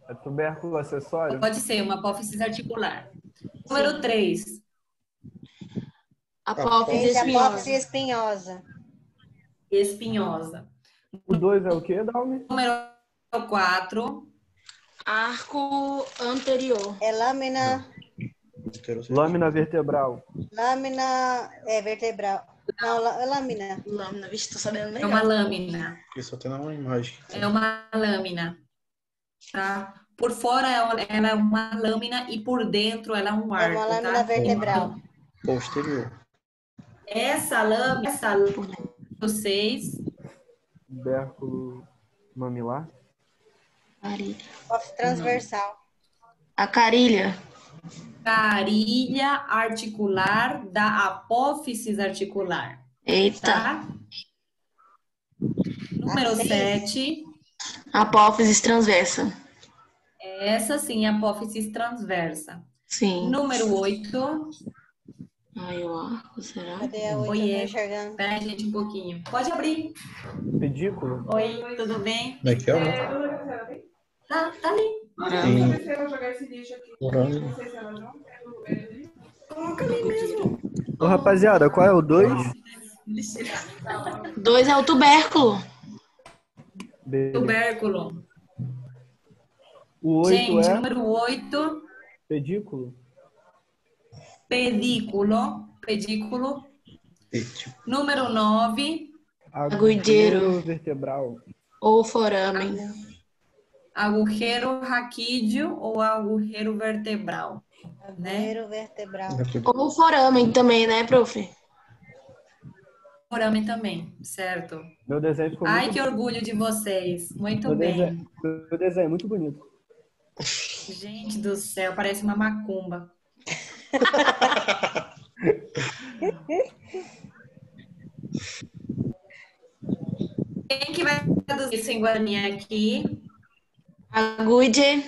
É tubérculo acessório? Pode ser uma apófise articular. Número 3. Apófise espinhosa. Espinhosa. O 2 é o quê, Dalmi? Número 4. Arco anterior. É lâmina... Lâmina vertebral. Lâmina vertebral. Não, lâmina. Lâmina, vixe, tô sabendo É melhor. uma lâmina. Aqui só tem uma imagem. É uma lâmina. Tá? Por fora ela é uma lâmina e por dentro ela é um arco. É uma lâmina tá? vertebral. Posterior. Essa lâmina, vocês. Tubérculo mamilar. Apófise transversal. A carilha. Carilha articular da apófise articular. Eita. Tá? Número 7. Apófise transversa. Essa sim, apófise transversa. Sim. Número 8. O arco, será? Cadê a 8? Oiê. Enxergando. Espera aí, gente, um pouquinho. Pode abrir. Pedículo? Oi, tudo bem? Daqui, ó. Tá ali. Coloca ali mesmo. Ô, rapaziada, qual é o 2? 2 é o tubérculo. Tubérculo. O 8 Gente, é número 8. pedículo. Pedículo. Número 9. Agulheiro vertebral. ou foramen. Agulheiro raquídeo ou agulheiro vertebral. né? Agulheiro vertebral. Ou o foramen também, né, prof? Foramen também, certo? Meu desenho ficou Ai, muito que orgulho de vocês. Muito Meu bem. desenho é muito bonito. Gente do céu, parece uma macumba. Quem que vai traduzir isso em Guarani aqui? Agude.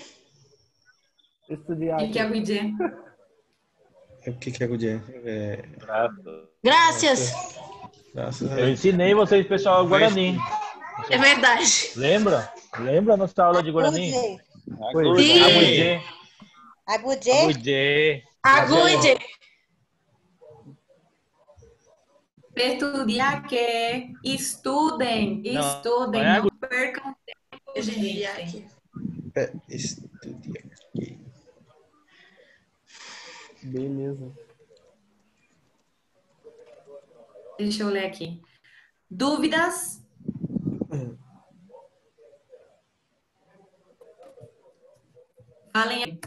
Estudar. O que é aguide? O que é Gudier? Graças. Eu ensinei vocês, pessoal, Guarani. É verdade. Lembra? Lembra nossa aula de Guarani? Agude. Agude. Agude. Agude. Estudiar, estudem, estudem, não percam tempo, gente. Estudiar. Beleza. Deixa eu ler aqui. Dúvidas? Falem aí.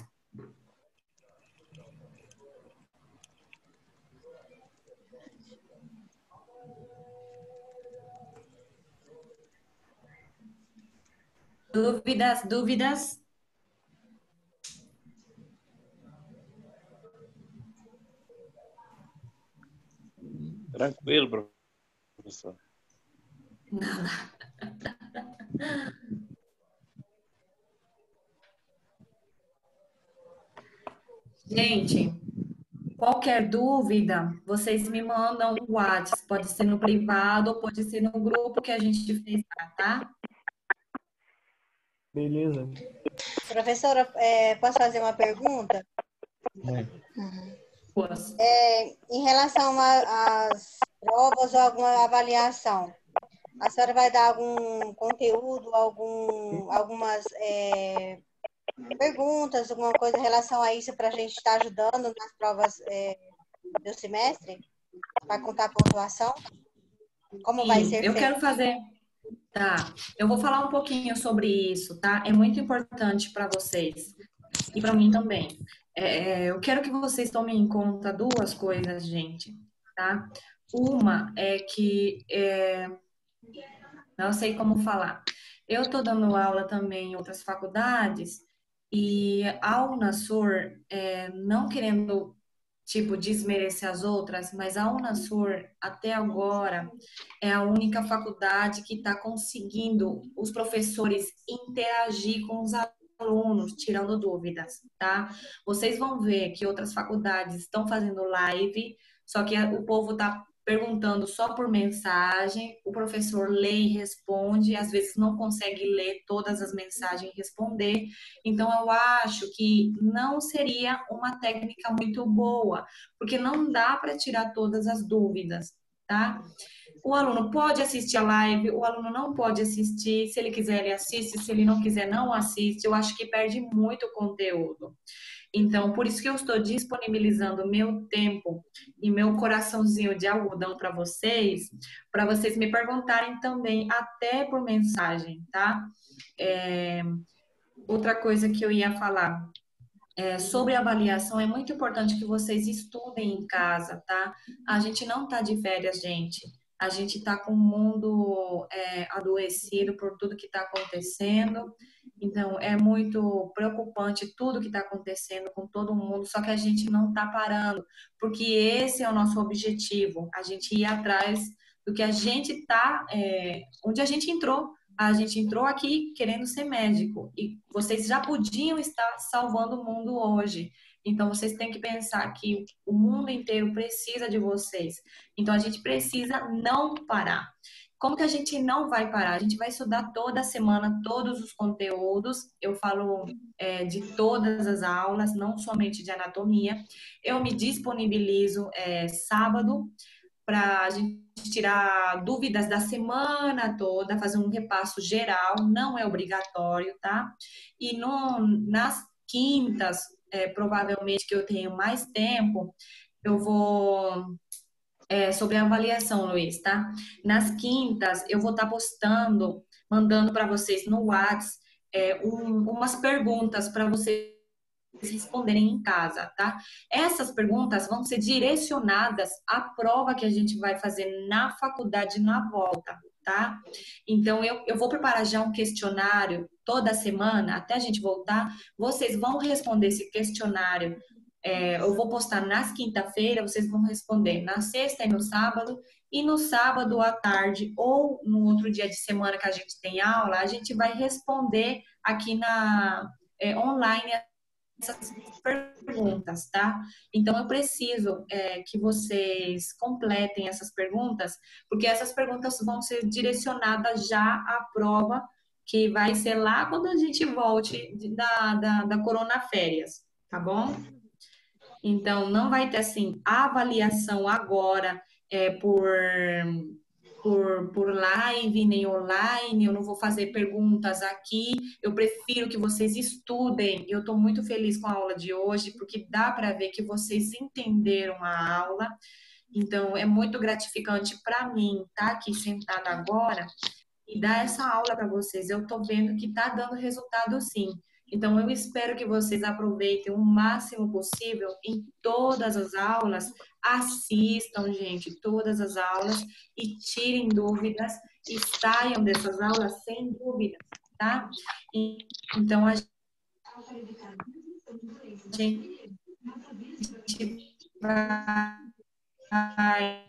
Dúvidas? Tranquilo, professor. Nada. Gente, qualquer dúvida, vocês me mandam um WhatsApp. Pode ser no privado ou pode ser no grupo que a gente fez lá, tá? Beleza. Professora, posso fazer uma pergunta? Em relação às provas ou alguma avaliação, a senhora vai dar algum conteúdo, algumas perguntas, alguma coisa em relação a isso para a gente estar ajudando nas provas do semestre? Para contar a pontuação? Como vai ser Eu feito? quero fazer. Tá, eu vou falar um pouquinho sobre isso, tá? É muito importante para vocês e para mim também. Eu quero que vocês tomem em conta duas coisas, gente, tá? Uma é que não sei como falar. Eu estou dando aula também em outras faculdades e a Unasur, não querendo tipo desmerecer as outras, mas a Unasur até agora é a única faculdade que está conseguindo os professores interagir com os alunos, tirando dúvidas, tá? Vocês vão ver que outras faculdades estão fazendo live, só que o povo está perguntando só por mensagem, o professor lê e responde, às vezes não consegue ler todas as mensagens e responder. Então, eu acho que não seria uma técnica muito boa, porque não dá para tirar todas as dúvidas, tá? O aluno pode assistir a live, o aluno não pode assistir, se ele quiser ele assiste, se ele não quiser não assiste, eu acho que perde muito conteúdo. Então, por isso que eu estou disponibilizando meu tempo e meu coraçãozinho de algodão para vocês me perguntarem também até por mensagem, tá? Outra coisa que eu ia falar sobre avaliação, é muito importante que vocês estudem em casa, tá? A gente não tá de férias, gente. A gente tá com o mundo adoecido por tudo que está acontecendo. Então, é muito preocupante tudo que está acontecendo com todo mundo, só que a gente não está parando, porque esse é o nosso objetivo, a gente ir atrás do que a gente está, onde a gente entrou. A gente entrou aqui querendo ser médico e vocês já podiam estar salvando o mundo hoje. Então, vocês têm que pensar que o mundo inteiro precisa de vocês. Então, a gente precisa não parar. Como que a gente não vai parar? A gente vai estudar toda semana todos os conteúdos. Eu falo de todas as aulas, não somente de anatomia. Eu me disponibilizo sábado para a gente tirar dúvidas da semana toda, fazer um repasso geral, não é obrigatório, tá? E nas quintas, provavelmente que eu tenho mais tempo, eu vou... sobre a avaliação, Luiz, tá? Nas quintas, eu vou estar postando, mandando para vocês no WhatsApp umas perguntas para vocês responderem em casa, tá? Essas perguntas vão ser direcionadas à prova que a gente vai fazer na faculdade na volta, tá? Então, eu vou preparar já um questionário toda semana, até a gente voltar. Vocês vão responder esse questionário. Eu vou postar nas quinta-feira, vocês vão responder na sexta e no sábado. E no sábado à tarde ou no outro dia de semana que a gente tem aula, a gente vai responder aqui online essas perguntas, tá? Então, eu preciso que vocês completem essas perguntas, porque essas perguntas vão ser direcionadas já à prova, que vai ser lá quando a gente volte da Corona Férias, tá bom? Então, não vai ter, assim, avaliação agora por live, nem online, eu não vou fazer perguntas aqui, eu prefiro que vocês estudem. Eu estou muito feliz com a aula de hoje, porque dá para ver que vocês entenderam a aula, então é muito gratificante para mim estar aqui sentada agora e dar essa aula para vocês. Eu estou vendo que está dando resultado sim. Então, eu espero que vocês aproveitem o máximo possível em todas as aulas. Assistam, gente, todas as aulas e tirem dúvidas e saiam dessas aulas sem dúvidas, tá? Então, a gente vai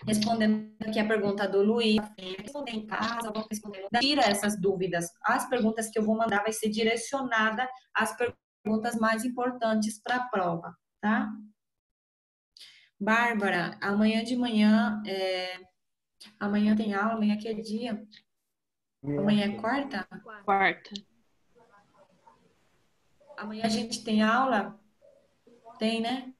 respondendo aqui a pergunta do Luiz, responder em casa, vou responder. Tira essas dúvidas. As perguntas que eu vou mandar vai ser direcionada às perguntas mais importantes para a prova, tá? Bárbara, amanhã de manhã, amanhã tem aula, amanhã que é dia? Amanhã é quarta? Quarta. Amanhã a gente tem aula? Tem, né?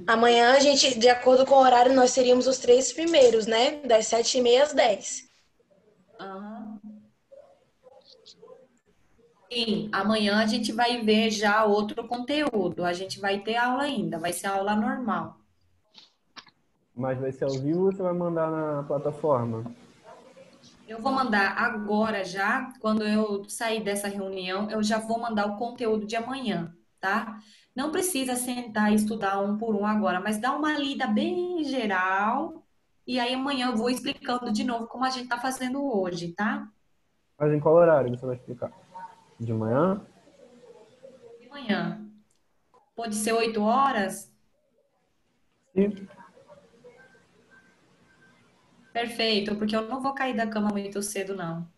Amanhã, a gente, de acordo com o horário, nós seríamos os 3 primeiros, né? Das 7h30 às 10. Uhum. Sim, amanhã a gente vai ver já outro conteúdo. A gente vai ter aula ainda, vai ser aula normal. Mas vai ser ao vivo ou você vai mandar na plataforma? Eu vou mandar agora já, quando eu sair dessa reunião, eu já vou mandar o conteúdo de amanhã, tá? Não precisa sentar e estudar um por um agora, mas dá uma lida bem geral. E aí amanhã eu vou explicando de novo como a gente tá fazendo hoje, tá? Mas em qual horário você vai explicar? De manhã? De manhã. Pode ser 8 horas? Sim. Perfeito, porque eu não vou cair da cama muito cedo, não.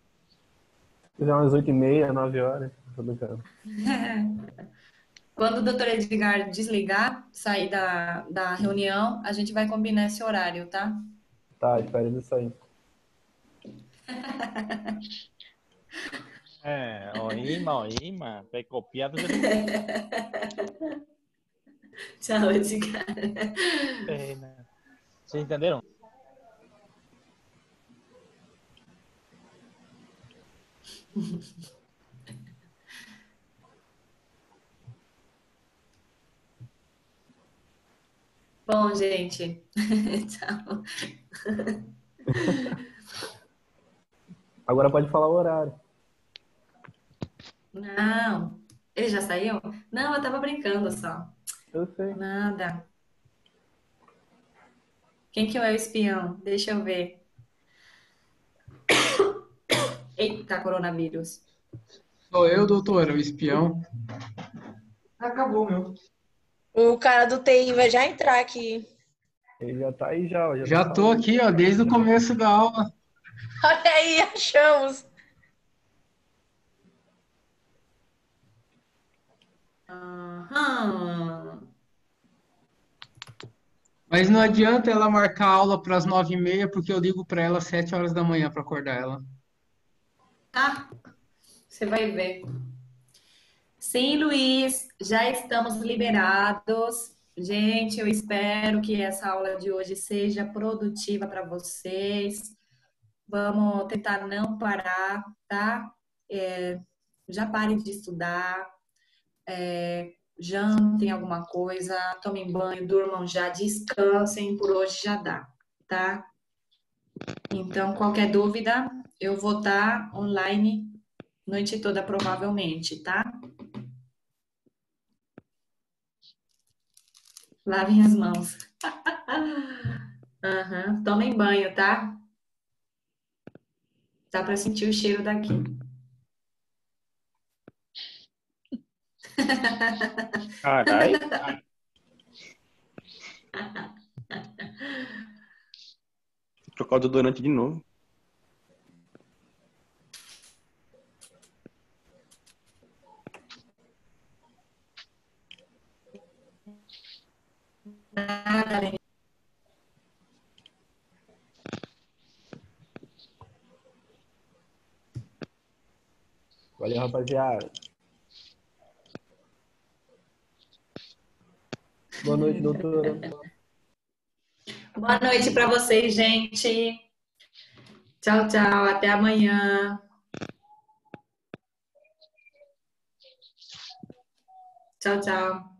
Se fizer umas 8h30, 9 horas, tô brincando. Quando o doutor Edgar desligar, sair da reunião, a gente vai combinar esse horário, tá? Tá, espero ele sair. Oima, vai copiar do Tchau, Edgar. Vocês entenderam? Bom, gente. Tchau. Agora pode falar o horário. Não. Ele já saiu? Não, eu tava brincando só. Eu sei. Nada. Quem que é o espião? Deixa eu ver. Eita, coronavírus. Sou eu, doutora, o espião. Acabou, meu. O cara do TI vai já entrar aqui. Ele já tá aí já. Já tô aqui, ó, desde o começo da aula. Olha aí, achamos. Aham. Mas não adianta ela marcar a aula para as 9h30, porque eu ligo para ela às 7 horas da manhã para acordar ela. Tá? Você vai ver. Sim, Luiz, já estamos liberados. Gente, eu espero que essa aula de hoje seja produtiva para vocês. Vamos tentar não parar, tá? Já parem de estudar, jantem alguma coisa, tomem banho, durmam já, descansem, por hoje já dá, tá? Então, qualquer dúvida, eu vou estar online Noite toda, provavelmente, tá? Lavem as mãos. Aham. Tomem banho, tá? Dá para sentir o cheiro daqui. Carai. Trocar o desodorante de novo. Valeu, rapaziada. Boa noite, doutora. Boa noite para vocês, gente. Tchau, tchau. Até amanhã. Tchau, tchau.